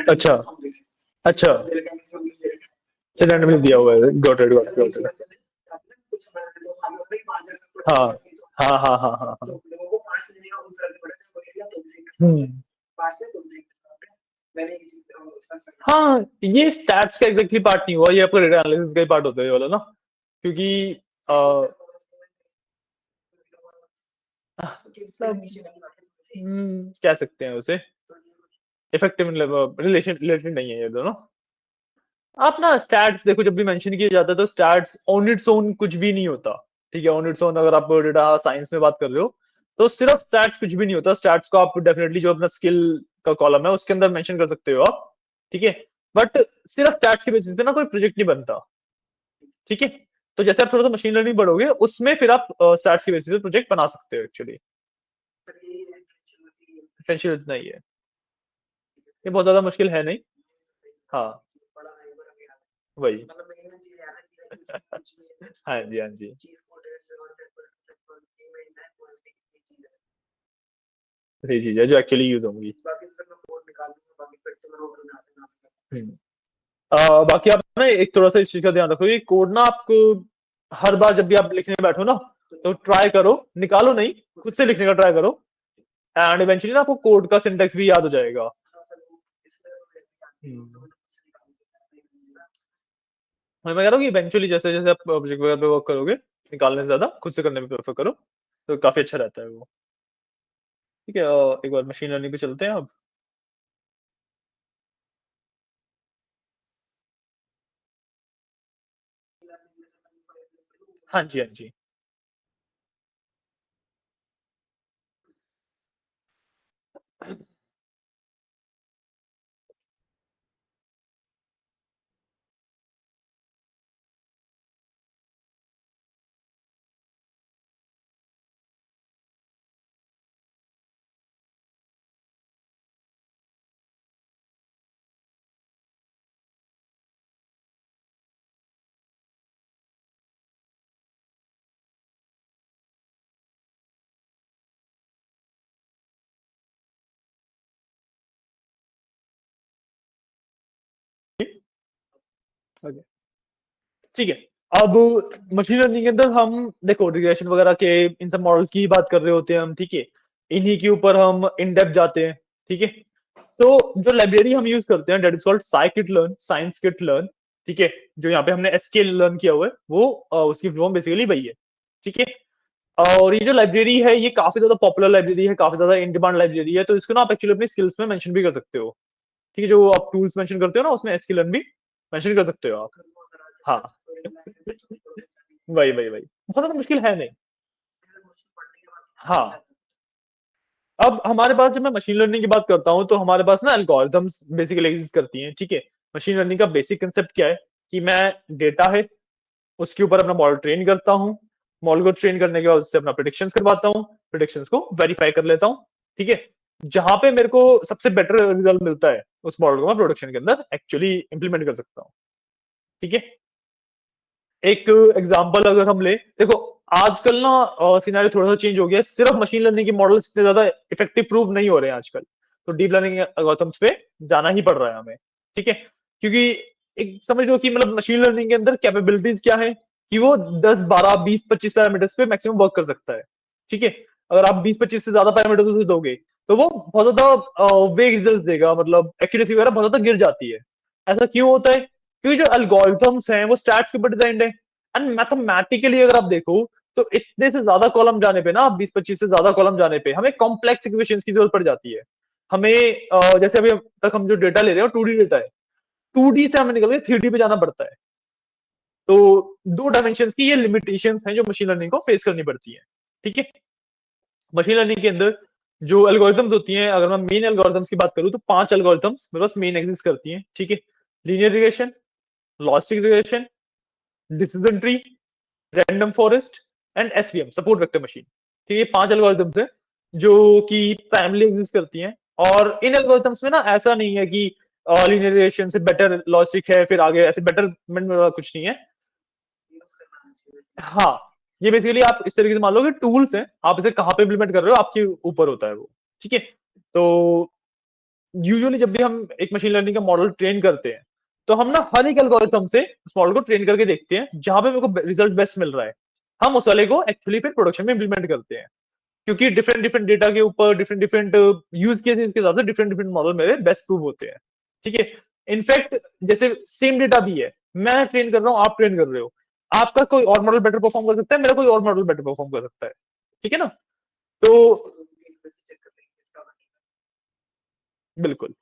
अच्छा, अच्छा, रैंडमली दिया हुआ है, got it, got it, got it. हाँ, हाँ, हाँ, हाँ, हाँ, हाँ। हम्म, हाँ, ये स्टैट्स का एग्जैक्टली पार्ट नहीं हुआ, ये आपका डेटा एनालिसिस का ही पार्ट होता है ये वाला ना, क्योंकि अ, मतलब कह सकते हैं उसे इफेक्टिव रिलेशन रिलेटेड नहीं है ये दोनों। आप ना स्टैट्स देखो, जब भी मेंशन किया जाता है तो स्टैट्स ऑन इट्स ओन कुछ भी नहीं होता। ठीक है, ऑन इट्स ओन अगर आप डेटा साइंस में बात कर रहे हो तो सिर्फ स्टैट्स कुछ भी नहीं होता। स्टैट्स को आप डेफिनेटली जो अपना स्किल का कॉलम है उसके अंदर मेंशन कर सकते हो आप। ठीक है, बट सिर्फ स्टैट्स के बेसिस पे ना कोई प्रोजेक्ट नहीं बनता। ठीक है, तो जैसे आप थोड़ा सा मशीन लर्निंग पढ़ोगे उसमें फिर आप स्टैट्स के बेसिस पे प्रोजेक्ट बना सकते हो एक्चुअली। डिफरेंशियल इतना ही है, ये बहुत ज्यादा मुश्किल है नहीं। हाँ, वही। हाँ जी, हाँ जी। सही चीज है जो एक्चुअली यूज होंगी। हम्म। बाकी आप ना एक थोड़ा सा इस चीज का ध्यान रखो, ये कोड ना आपको हर बार जब भी आप लिखने बैठो ना, तो ट्राई करो, निकालो नहीं, खुद से लिखने का ट्राई करो, एंड इवेंचुअली ना आपको कोड का सिंटेक्स भी याद हो जाएगा। हम्म। मैं कह रहा हूँ कि इवेंचुअली जैसे जैसे आप प्रोजेक्ट वगैरह पे वर्क करोगे, निकालने से ज्यादा खुद से करने में प्रेफर करो, तो काफी अच्छा रहता है वो। ठीक है, एक बार मशीन लर्निंग पे चलते हैं अब। हाँ जी, हाँ जी। ओके, ठीक है। अब मशीन लर्निंग के अंदर हम देखो रिग्रेशन वगैरह के इन सब मॉडल्स की बात कर रहे होते हैं हम, ठीक है। इन्हीं के ऊपर हम इन डेप्थ जाते हैं, ठीक है। तो जो लाइब्रेरी हम यूज करते हैं, that is called scikit learn, science kit learn, ठीक है। जो यहाँ पे हमने एसक्यूएल लर्न किया हुआ है वो उसकी फॉर्म बेसिकली वही है, ठीक है। और ये जो लाइब्रेरी है ये काफी ज्यादा पॉपुलर लाइब्रेरी है, काफी ज्यादा इन डिमांड लाइब्रेरी है, तो इसको ना आप एक्चुअली अपनी स्किल्स में मेंशन भी कर सकते हो, ठीक है। जो आप टूल्स मेंशन करते हो ना उसमें एसक्यूएल लर्न भी मेंशन कर सकते हो आप। हाँ, वही वही वही बहुत ज्यादा मुश्किल है नहीं। हाँ, अब हमारे पास जब मैं मशीन लर्निंग की बात करता हूँ तो हमारे पास ना एल्गोरिथम्स बेसिकली एग्जिस्ट करती हैं, ठीक है। मशीन लर्निंग का बेसिक कंसेप्ट क्या है कि मैं डेटा है उसके ऊपर अपना मॉडल ट्रेन करता हूँ, मॉडल को ट्रेन करने के बाद उससे अपना प्रिडिक्शंस करवाता हूँ, प्रिडिक्शंस को वेरीफाई कर लेता हूँ, ठीक है। जहां पे मेरे को सबसे बेटर रिजल्ट मिलता है उस मॉडल को मैं प्रोडक्शन के अंदर एक्चुअली इंप्लीमेंट कर सकता हूँ, ठीक है। एक एग्जांपल अगर हम ले, देखो आजकल ना सिनेरियो थोड़ा सा चेंज हो गया है, सिर्फ मशीन लर्निंग के मॉडल्स इतने ज्यादा इफेक्टिव प्रूव नहीं हो रहे हैं आजकल, तो डीप लर्निंग एल्गोरिथम्स पे जाना ही पड़ रहा है हमें, ठीक है। क्योंकि एक समझ लो कि मतलब मशीन लर्निंग के अंदर कैपेबिलिटीज क्या है कि वो 10 12 20 25 पैरामीटर्स पे मैक्सिमम वर्क कर सकता है, ठीक है। अगर आप 20 25 से ज्यादा पैरामीटर्स उसे दोगे तो वो बहुत ज्यादा वेग रिजल्ट देगा, मतलब एक्यूरेसी वगैरह बहुत ज्यादा गिर जाती है। ऐसा क्यों होता है? क्योंकि जो एल्गोरिथम्स हैं वो स्टैट्स के ऊपर डिजाइंड है, एंड मैथमेटिकली अगर आप देखो तो इतने से ज्यादा कॉलम जाने पे ना 20 25 से ज्यादा कॉलम जाने पे हमें कॉम्प्लेक्स इक्वेशंस की जरूरत पड़ जाती है। हमें जैसे अभी तक हम जो डेटा ले रहे हैं 2D डेटा है, 2D से हमें निकल के 3D पे जाना पड़ता है। तो दो डायमेंशन की ये लिमिटेशंस हैं जो मशीन लर्निंग को फेस करनी पड़ती है, ठीक है। मशीन लर्निंग के अंदर जो एल्गोरिथम्स होती हैं, अगर मैं मेन एल्गोरिथम्स की बात करूं तो 5 एल्गोरिथम्स मेरे पास मेन एग्जिस्ट करती हैं, ठीक है। Linear regression, logistic regression, decision tree, random forest and SVM, support vector machine, ठीक है। ये 5 एल्गोरिथम्स हैं जो कि प्राइमली एग्जिस्ट करती हैं। और इन एल्गोरिथम्स में ना ऐसा नहीं है कि लीनियर रिग्रेशन से बेटर लॉजिक है फिर आगे ऐसे बेटरमेंट वाला कुछ नहीं है। हाँ, ये बेसिकली आप इस तरीके से मान लो कि टूल्स हैं, आप इसे कहाँ पे इम्प्लीमेंट कर रहे हो आपके ऊपर होता है वो, ठीक है। तो यूजुअली जब भी हम एक मशीन लर्निंग का मॉडल ट्रेन करते हैं तो हम ना हर एक एल्गोरिथम से उस मॉडल को ट्रेन करके देखते हैं जहां पे मेरे को रिजल्ट बेस्ट मिल रहा है, हम उस वाले को एक्चुअली फिर प्रोडक्शन में इंप्लीमेंट करते हैं। क्योंकि डिफरेंट डिफरेंट डेटा के ऊपर डिफरेंट डिफरेंट यूज केसेस के हिसाब से डिफरेंट डिफरेंट मॉडल मेरे बेस्ट प्रूव होते हैं, ठीक है। इनफैक्ट जैसे सेम डेटा भी है, मैं ट्रेन कर रहा हूँ आप ट्रेन कर रहे हो, आपका कोई और मॉडल बेटर परफॉर्म कर सकता है, मेरा कोई और मॉडल बेटर परफॉर्म कर सकता है, ठीक है ना। तो बिल्कुल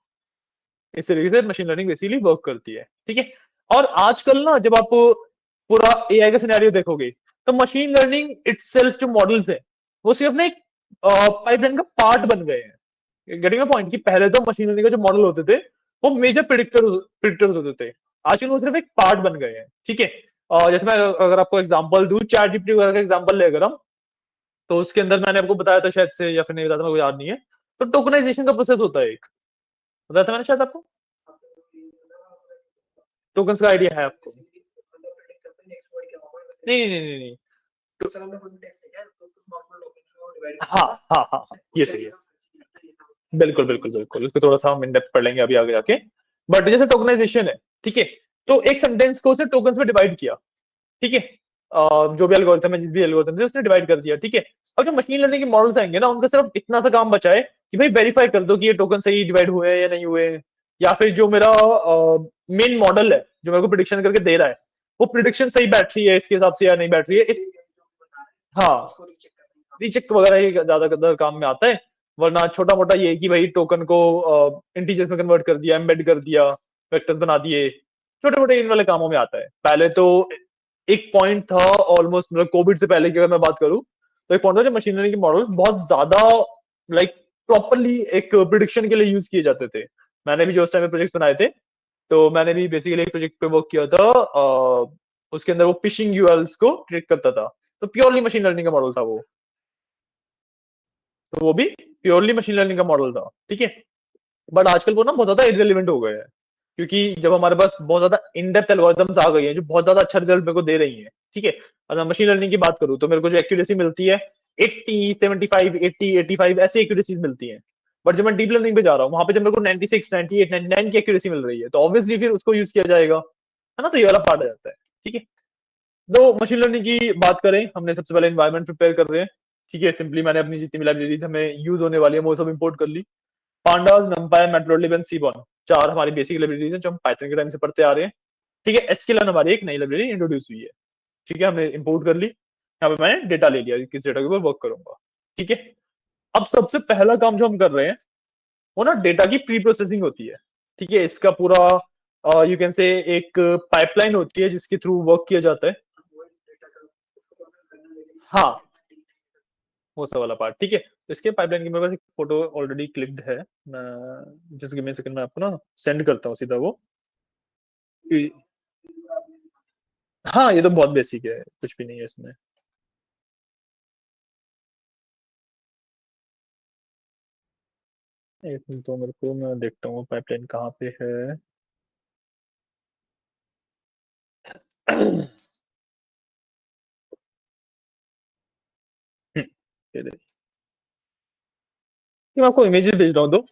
इस तरीके से मशीन लर्निंग बेसिकली वर्क करती है, ठीक है। और आजकल ना जब आप पूरा एआई का सिनेरियो देखोगे तो मशीन लर्निंग इटसेल्फ जो मॉडल्स है वो सिर्फ ना एक पाइपलाइन का पार्ट बन गए हैं। गेटिंग पॉइंट कि पहले तो मशीन लर्निंग के जो मॉडल होते थे वो मेजर प्रिडिक्टर्स होते थे, आजकल वो सिर्फ एक पार्ट बन गए हैं, ठीक है। जैसे मैं अगर आपको एग्जांपल दूं चैट जीपीटी वगैरह का एग्जांपल लेकर हम, तो उसके अंदर मैंने आपको बताया था शायद से या फिर नहीं बताया था मेरे को याद नहीं है। तो टोकनाइजेशन का प्रोसेस होता है एक, बताया था मैंने शायद आपको, टोकन्स का आइडिया है आपको? नहीं नहीं नहीं नहीं, हाँ हाँ हाँ हाँ ये सही है। बिल्कुल बिल्कुल बिल्कुल, इसको थोड़ा सा हम इन डेप्थ पढ़ लेंगे अभी आगे जाके। बट जैसे टोकनाइजेशन है, ठीक है। तो एक सेंटेंस को उसने टोकन्स में डिवाइड किया, ठीक है। जो भी एल्गोरिथम है जिस भी एल्गोरिथम से उसने डिवाइड कर दिया, ठीक है। अब जो मशीन लर्निंग के मॉडल्स आएंगे ना उनका सिर्फ इतना सा काम बचा है कि भाई वेरीफाई कर दो कि ये टोकन सही डिवाइड हुए हैं या नहीं हुए हैं, या फिर जो मेरा मेन मॉडल है जो मेरे को प्रिडिक्शन करके दे रहा है वो प्रिडिक्शन सही बैठ रही है इसके हिसाब से या नहीं बैठ रही है हाँ, रीचेक वगैरह ही ज्यादा काम में आता है। वरना छोटा मोटा ये है कि भाई टोकन को इंटीजर्स में कन्वर्ट कर दिया, एम्बेड कर दिया, वेक्टर्स बना दिए, छोटे मोटे इन वाले कामों में आता है। पहले तो एक पॉइंट था ऑलमोस्ट, मतलब कोविड से पहले की अगर मैं बात करूं तो एक पॉइंट था जब मशीन लर्निंग के मॉडल्स बहुत ज्यादा लाइक प्रॉपरली एक प्रिडिक्शन के लिए यूज किए जाते थे। मैंने भी जो उस टाइम में प्रोजेक्ट बनाए थे, तो मैंने भी बेसिकली एक प्रोजेक्ट पे वर्क किया था, उसके अंदर वो फिशिंग यूआरएल्स को ट्रिक करता था, तो प्योरली मशीन लर्निंग का मॉडल था वो, तो वो भी प्योरली मशीन लर्निंग का मॉडल था, ठीक है। बट आजकल वो ना बहुत ज्यादा इररिलेवेंट हो गए हैं, क्योंकि जब हमारे पास बहुत ज्यादा इन डेप्थ एल्गोरिथम्स आ गई हैं जो बहुत ज्यादा अच्छा रिजल्ट मेरे को दे रही हैं, ठीक है। अगर मैं मशीन लर्निंग की बात करूं तो मेरे को जो एक्यूरेसी मिलती है 80 75 80 85 ऐसी एक्यूरेसीज मिलती है। बट जब मैं डीप लर्निंग पे जा रहा हूँ वहां पे जब मेरे को 96 98 99 की एक्यूरेसी मिल रही है तो ऑब्वियसली फिर उसको यूज किया जाएगा, है ना, तो ये वाला पार्ट आ जाता है। ठीक है, तो मशीन लर्निंग की बात करें, हमने सबसे पहले एनवायरनमेंट प्रिपेयर कर रहे हैं। ठीक है, सिंपली मैंने अपनी जितनी भी लाइब्रेरीज हमें यूज होने वाली है वो सब इंपोर्ट कर ली। Pandas, NumPy, Matplotlib and Seaborn, चार हमारी बेसिक लाइब्रेरीज हैं जो हम पाइथन के टाइम से पढ़ते आ रहे हैं। ठीक है, एसक्यूएल हमारी एक नई लाइब्रेरी इंट्रोड्यूस हुई है। ठीक है, हमने इंपोर्ट कर ली, यहाँ पे मैंने डेटा ले लिया, किस डेटा के ऊपर वर्क करूंगा। ठीक है, अब सबसे पहला काम जो हम कर रहे हैं वो ना डेटा की प्री प्रोसेसिंग होती है। ठीक है, इसका पूरा यू कैन से एक पाइपलाइन होती है जिसके थ्रू वर्क किया जाता है। हाँ, वो सब वाला पार्ट। ठीक है, तो इसके पाइपलाइन की मेरे पास एक फोटो ऑलरेडी क्लिक्ड है, मैं जिस गिव सेकंड में आपको ना सेंड करता हूँ सीधा वो। हाँ, ये तो बहुत बेसिक है, कुछ भी नहीं है इसमें। एक मिनट तो मेरे को, मैं देखता हूँ पाइपलाइन कहाँ पे है। ये देखिए, मैं आपको इमेजेस भेज रहा हूँ दो।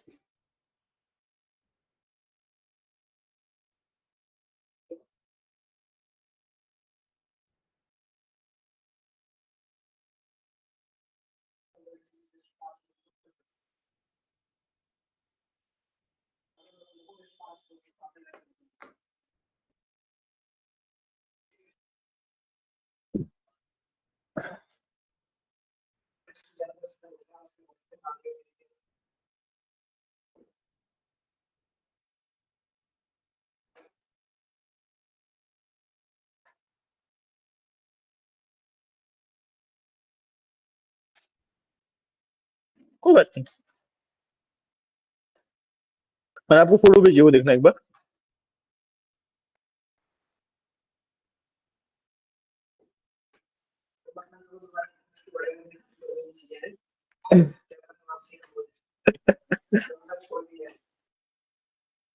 कोई बात नहीं, मैंने आपको फोटो भेजी, वो देखना एक बार।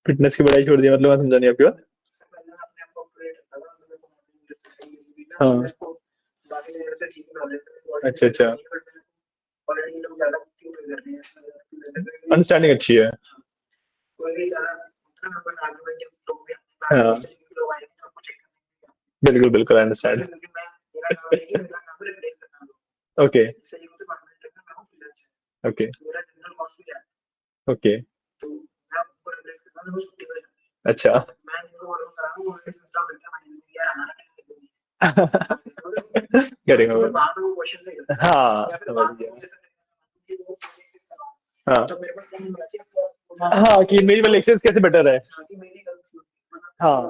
फिटनेस की बढ़ाई छोड़ दी मतलब, मैं समझा नहीं आपकी बात। हाँ, अच्छा अच्छा, अंडरस्टैंडिंग अच्छी है। हाँ, बिल्कुल बिल्कुल अंडरस्टैंड। ओके ओके ओके, अच्छा। करेंगे हाँ, समझ गया। हाँ हाँ, कि मेरी वाली एक्सेस कैसे बेटर है। हाँ।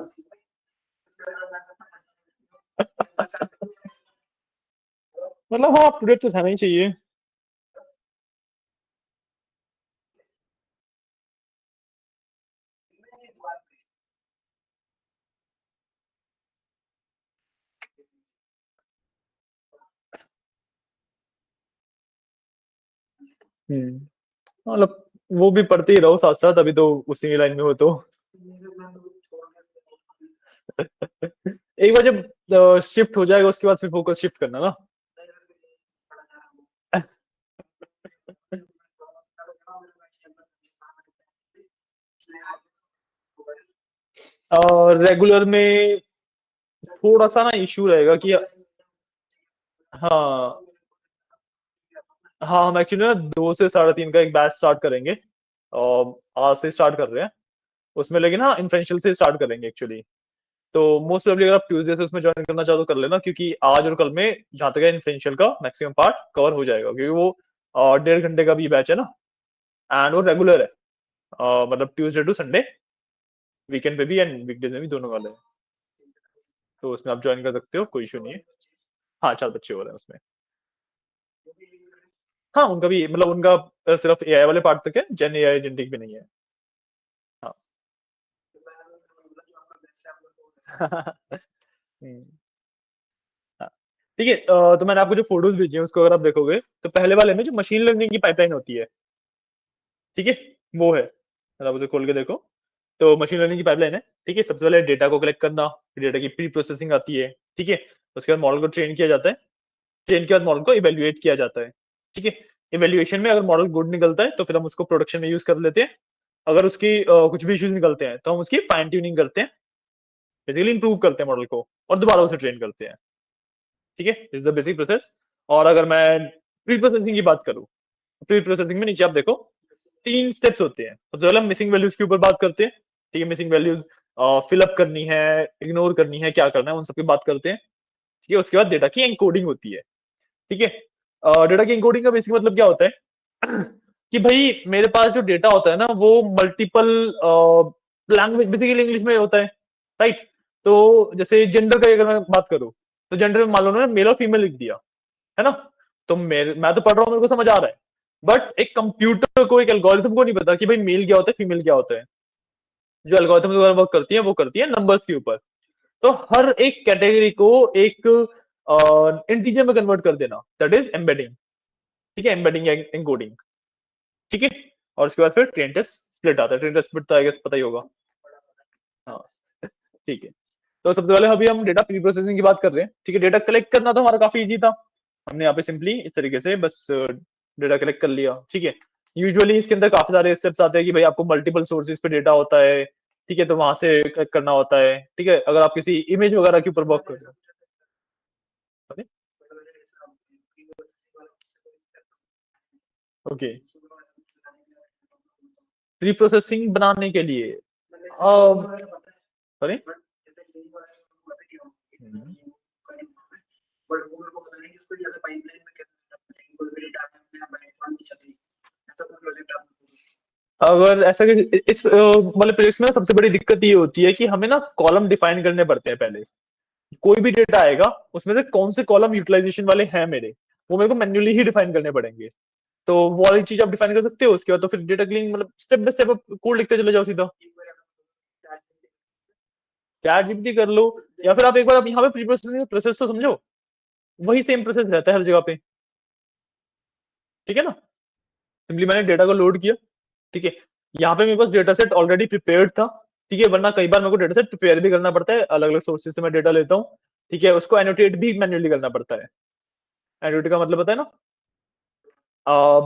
मतलब हाँ, अपडेट तो रहना ही चाहिए। हम्म, मतलब वो भी पढ़ते ही रहो साथ साथ, अभी तो उसी लाइन में हो तो। एक बार जब शिफ्ट हो जाएगा उसके बाद फिर फोकस शिफ्ट करना ना। और रेगुलर में थोड़ा सा ना इश्यू रहेगा कि हाँ हाँ, हम एक्चुअली ना 2 से 3:30 का एक बैच स्टार्ट करेंगे, और आज से स्टार्ट कर रहे हैं उसमें, लेकिन हाँ इन्फ्रेंशियल से स्टार्ट करेंगे एक्चुअली। तो मोस्ट प्रोबेबली अगर आप ट्यूसडे से उसमें ज्वाइन करना चाहो तो कर लेना, क्योंकि आज और कल में जहाँ तक है इन्फ्रेंशियल का मैक्सिमम पार्ट कवर हो जाएगा, क्योंकि वो 1.5 घंटे का भी बैच है ना, एंड वो रेगुलर है। मतलब ट्यूसडे टू संडे, वीकेंड पे भी एंड वीकडेज में भी दोनों वाले हैं। तो उसमें आप ज्वाइन कर सकते हो, कोई इशू नहीं है। हाँ, 4 बच्चे हो रहे हैं उसमें। हाँ, उनका भी मतलब उनका सिर्फ एआई वाले पार्ट तक है, जेन एआई एजेंटिक भी नहीं है। हाँ। हम्म, हाँ। ठीक है, तो मैंने आपको जो फोटोज भेजी है उसको अगर आप देखोगे तो पहले वाले में जो मशीन लर्निंग की पाइपलाइन होती है, ठीक है, वो है, अगर आप उसे खोल के देखो तो मशीन लर्निंग की पाइपलाइन है। ठीक है, सबसे पहले डेटा को कलेक्ट करना, डेटा की प्री प्रोसेसिंग आती है। ठीक है, उसके बाद मॉडल को ट्रेन किया जाता है, ट्रेन के बाद मॉडल को इवेल्युएट किया जाता है। ठीक है, इवेल्युएशन में अगर मॉडल गुड निकलता है तो फिर हम उसको प्रोडक्शन में यूज कर लेते हैं। अगर उसकी कुछ भी इश्यूज निकलते हैं तो हम उसकी फाइन ट्यूनिंग करते हैं। बेसिकली इंप्रूव करते हैं मॉडल को और दोबारा उसे ट्रेन करते हैं। ठीक है, इज द बेसिक प्रोसेस। और अगर मैं प्री प्रोसेसिंग की बात करूं, प्री प्रोसेसिंग में नीचे आप देखो 3 स्टेप्स होते हैं। सबसे पहले हम मिसिंग वैल्यूज के ऊपर बात करते हैं। ठीक है, मिसिंग वैल्यूज फिलअप करनी है, इग्नोर करनी है, क्या करना है, उन सब की बात करते हैं। ठीक है, उसके बाद डेटा की एनकोडिंग होती है। ठीक है, डेटा की एनकोडिंग का बेसिक मतलब क्या होता है कि भाई मेरे पास जो डेटा होता है ना वो मल्टीपल लैंग्वेज, बेसिकली इंग्लिश में होता है, राइट। तो जैसे जेंडर का अगर मैं बात करूं, तो जेंडर में मान लो ना मेल और फीमेल लिख दिया, है ना। तो मैं तो पढ़ रहा हूँ, मेरे को समझ आ रहा है, बट एक कंप्यूटर को, एक एल्गोरिथम को नहीं पता कि भाई मेल क्या होता है, फीमेल क्या होता है। जो एल्गोरिथम वर्क करती है वो करती है नंबर्स के ऊपर। तो हर एक कैटेगरी को एक इंटीजर में कन्वर्ट कर देना, दैट इज एम्बेडिंग। ठीक है, एम्बेडिंग या एनकोडिंग। ठीक है, और उसके बाद फिर ट्रेन टेस्ट स्प्लिट आता है। ट्रेन टेस्ट स्प्लिट तो आई गेस पता ही होगा। हाँ, ठीक है। तो सबसे पहले अभी हम डेटा प्री प्रोसेसिंग की बात कर रहे हैं। ठीक है, डेटा कलेक्ट करना तो हमारा काफी इजी था। हमने यहाँ पे सिंपली इस तरीके से बस डेटा कलेक्ट कर लिया। ठीक है, यूजुअली इसके अंदर काफी सारे स्टेप्स आते हैं कि भाई आपको मल्टीपल सोर्सेज पे डेटा होता है। ठीक है, तो वहां से कलेक्ट करना होता है। ठीक है, अगर आप किसी इमेज वगैरह के ऊपर वर्क कर रहे हो। ओके, प्री प्रोसेसिंग बनाने के लिए सॉरी। अगर ऐसा कि इस वाले प्रोजेक्ट में ना सबसे बड़ी दिक्कत ये होती है कि हमें ना कॉलम डिफाइन करने पड़ते हैं पहले। कोई भी डेटा आएगा उसमें से कौन से कॉलम यूटिलाइजेशन वाले हैं मेरे, वो मेरे को मैन्युअली ही डिफाइन करने पड़ेंगे। तो वो वाली चीज आप डिफाइन कर सकते हो। उसके बाद तो फिर डेटा क्लीनिंग मतलब स्टेप बाय स्टेप कोड लिखते चले जाओ सीधा। चैट जीपीटी कर लो, या फिर आप एक बार आप यहाँ पे प्री प्रोसेसिंग प्रोसेस तो समझो, वही सेम प्रोसेस रहता है हर जगह पे। ठीक है ना, सिंपली मैंने डेटा को लोड किया। ठीक है, यहाँ पे मेरे पास डेटा सेट ऑलरेडी प्रिपेयर्ड था। ठीक है, वरना कई बार मेरे को डेटा सेट प्रिपेयर भी करना पड़ता है, अलग अलग सोर्सेज से मैं डेटा लेता हूँ। ठीक है, उसको एनोटेट भी मैन्युअली करना पड़ता है। एनोटेट का मतलब पता है ना।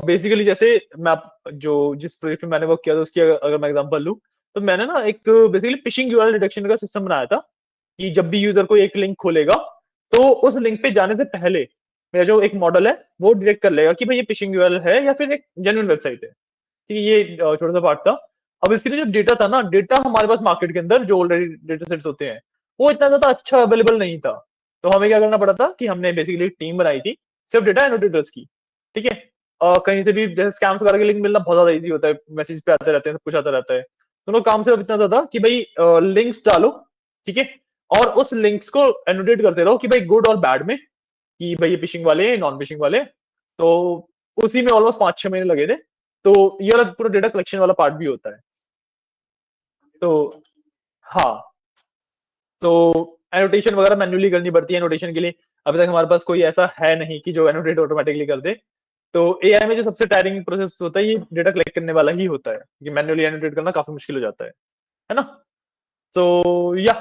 बेसिकली जैसे मैं जो जिस प्रोजेक्ट में मैंने वर्क किया था उसकी अगर मैं एग्जांपल लूं, तो मैंने ना एक बेसिकली फिशिंग यूआरएल डिटेक्शन का सिस्टम बनाया था कि जब भी यूजर को एक लिंक खोलेगा तो उस लिंक पे जाने से पहले मेरा जो एक मॉडल है वो डिटेक्ट कर लेगा कि भाई ये फिशिंग यूआरएल है या फिर एक जेन्युइन वेबसाइट है। ठीक है, ये छोटा सा पार्ट था। अब इसके लिए जो डेटा था ना, डेटा हमारे पास मार्केट के अंदर जो ऑलरेडी डेटा सेट्स होते हैं वो इतना ज्यादा अच्छा अवेलेबल नहीं था। तो हमें क्या करना पड़ा था कि हमने बेसिकली टीम बनाई थी सिर्फ डेटा एनोटेटर्स की। ठीक है, कहीं से भी जैसे स्कैम्स वगैरह के लिंक मिलना बहुत ज्यादा इजी होता है, मैसेज पे आते रहते हैं, सब कुछ आता रहता है। तो उनका काम सिर्फ इतना ज्यादा कि भाई लिंक्स डालो। ठीक है, और उस लिंक्स को एनोटेट करते रहो कि भाई गुड और बैड में, कि भाई ये फिशिंग वाले हैं, नॉन फिशिंग वाले। तो उसी में ऑलमोस्ट 5-6 महीने लगे थे। तो ये वाला पूरा डेटा कलेक्शन वाला पार्ट भी होता है। तो हाँ, तो एनोटेशन वगैरह मैन्युअली करनी पड़ती है। एनोटेशन के लिए अभी तक हमारे पास कोई ऐसा है नहीं कि जो एनोटेट ऑटोमेटिकली कर दे। तो एआई में जो सबसे टायरिंग प्रोसेस होता है ये डेटा कलेक्ट करने वाला ही होता है, क्योंकि मैन्युअली एनोटेट करना काफी मुश्किल हो जाता है ना। तो या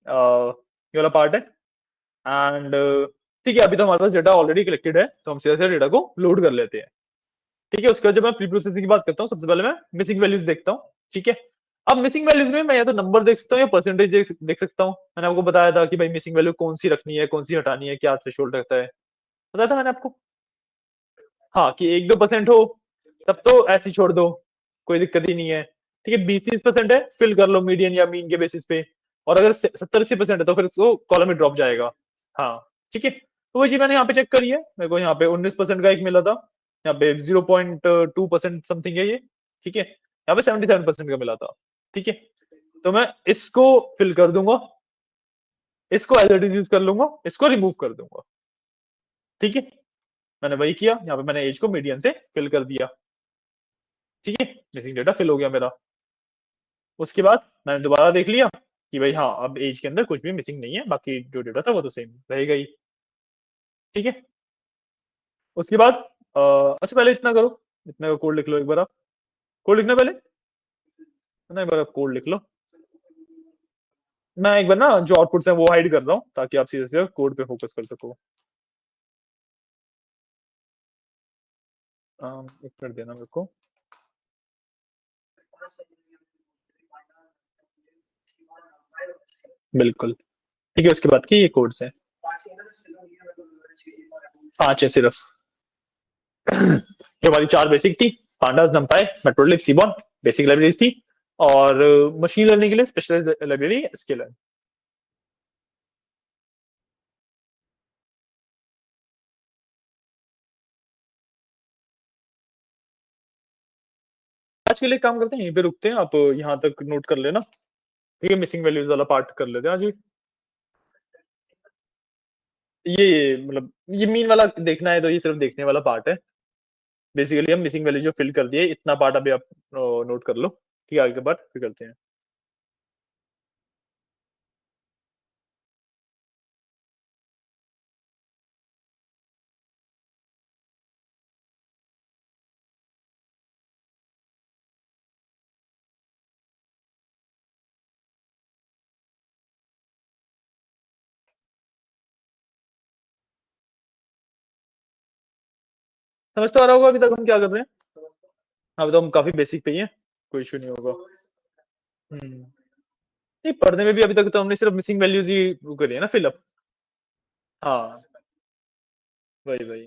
ये वाला पार्ट है। एंड ठीक है, अभी तो हमारे पास डेटा ऑलरेडी कलेक्टेड है, तो हम सीधे से डेटा को लोड कर लेते हैं। ठीक है, उसके बाद जब मैं प्री प्रोसेसिंग की बात करता हूँ, सबसे पहले मैं मिसिंग वैल्यूज देखता हूँ। ठीक है, अब मिसिंग वैल्यूज में मैं या तो नंबर देख सकता हूँ या परसेंटेज देख सकता हूँ। मैंने आपको बताया था कि भाई मिसिंग वैल्यू कौन सी रखनी है, कौन सी हटानी है, क्या थ्रेशोल्ड रहता है, बताया था मैंने आपको। हाँ, कि 1-2% हो तब तो ऐसे ही छोड़ दो, कोई दिक्कत ही नहीं है। ठीक है, 20-30% है फिल कर लो मीडियन या मीन के बेसिस पे। और अगर 70-80% है तो फिर उसको कॉलम में ड्रॉप जाएगा। हाँ, ठीक है, तो वही चीज मैंने यहाँ पे चेक करी है। मेरे को यहाँ पे 19% का एक मिला था, यहाँ पे 0.2% समथिंग है ये। ठीक है, यहाँ पे 77% का मिला था। ठीक है, तो मैं इसको फिल कर दूंगा, इसको एज इट इज यूज कर लूंगा, इसको रिमूव कर दूंगा। ठीक है, मैंने वही किया, यहाँ पे मैंने एज को मीडियन से फिल कर दिया। ठीक है, मिसिंग डेटा फिल हो गया मेरा। उसके बाद मैंने दोबारा देख लिया कि भाई हाँ, अब एज के अंदर कुछ भी मिसिंग नहीं है, बाकी जो डेटा था वो तो सेम रहेगा ही। ठीक है, उसके बाद अच्छा पहले इतना करो, इतना का कोड लिख लो एक बार आप। कोड लिखना पहले ना, एक बार आप कोड लिख लो। मैं एक बार ना जो आउटपुट्स है वो हाइड कर रहा हूँ ताकि आप सीधे सीधे कोड पे फोकस कर सको। एक मिनट देना मेरे को। बिल्कुल। ठीक है, उसके बाद की ये कोड्स हैं। 5 है सिर्फ। ये हमारी 4 बेसिक थी, पांडास, नमपाई, मैटप्लोट्लिब, सीबॉन, बेसिक लाइब्रेरीज थी, और मशीन लर्निंग के लिए स्पेशल लाइब्रेरी स्केलर। आज के लिए काम करते हैं, यहीं पे रुकते हैं, आप यहाँ तक नोट कर लेना। ठीक है, मिसिंग वैल्यूज वाला पार्ट कर लेते हैं आज ही। ये मतलब ये मीन वाला देखना है तो ये सिर्फ देखने वाला पार्ट है। बेसिकली हम मिसिंग वैल्यू जो फिल कर दिए, इतना पार्ट अभी आप नोट कर लो। ठीक है, आगे का पार्ट फिर करते हैं। समझ तो आ रहा होगा अभी तक हम क्या कर रहे हैं। अभी तो हम काफी बेसिक पे ही हैं, कोई इशू नहीं होगा। नहीं, पढ़ने में भी अभी तक तो हमने सिर्फ मिसिंग वैल्यूज ही वो करी है ना, फिलअप। हाँ, वही वही।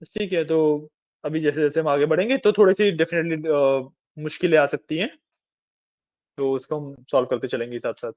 बस ठीक है, तो अभी जैसे जैसे हम आगे बढ़ेंगे तो थोड़ी सी डेफिनेटली मुश्किलें आ सकती हैं, तो उसको हम सॉल्व करते चलेंगे साथ साथ।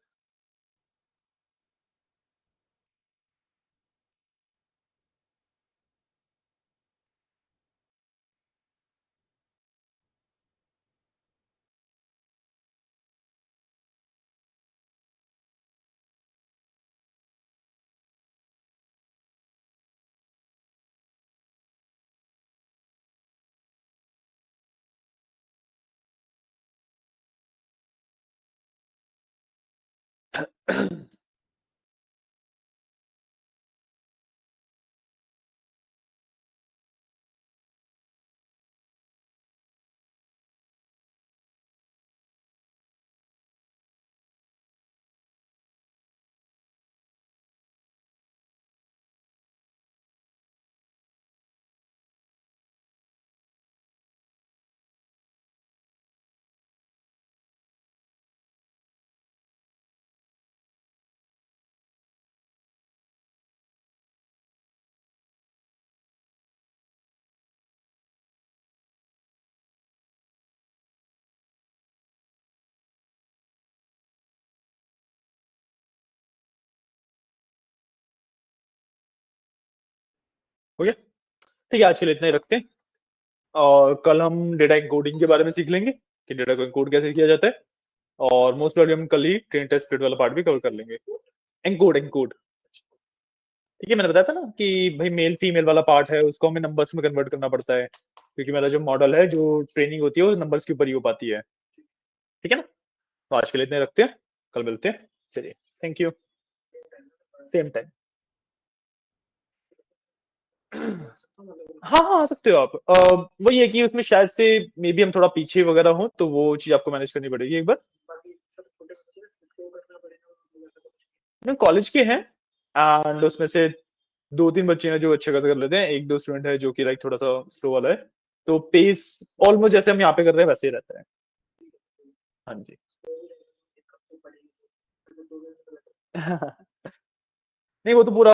हो गया। ठीक है, आज के लिए इतना ही रखते हैं, और कल हम डेटा कोडिंग के बारे में सीख लेंगे कि डेटा को कोड कैसे किया जाता है। और मोस्ट प्रॉब्लली हम कल ही ट्रेन टेस्ट स्प्लिट वाला पार्ट भी कवर कर लेंगे। Encode encode. ठीक है, मैंने बताया था ना कि भाई मेल फीमेल वाला पार्ट है, उसको हमें नंबर्स में कन्वर्ट करना पड़ता है, क्योंकि मेरा जो मॉडल है, जो ट्रेनिंग होती है वो नंबर्स के ऊपर ही हो पाती है। ठीक है ना। तो आज के लिए इतने रखते हैं, कल मिलते हैं। चलिए, थैंक यू। Same time. हाँ हाँ, आ सकते हो आप। वही है कि उसमें शायद से मे बी हम थोड़ा पीछे वगैरह हो, तो वो चीज आपको मैनेज करनी पड़ेगी एक बार। कॉलेज के हैं, एंड उसमें से 2-3 बच्चे हैं जो अच्छे खासा कर लेते हैं, 1-2 स्टूडेंट है जो कि लाइक थोड़ा सा स्लो वाला है। तो पेस ऑलमोस्ट जैसे हम यहाँ पे कर रहे हैं वैसे ही रहता है। हाँ जी। नहीं, वो तो पूरा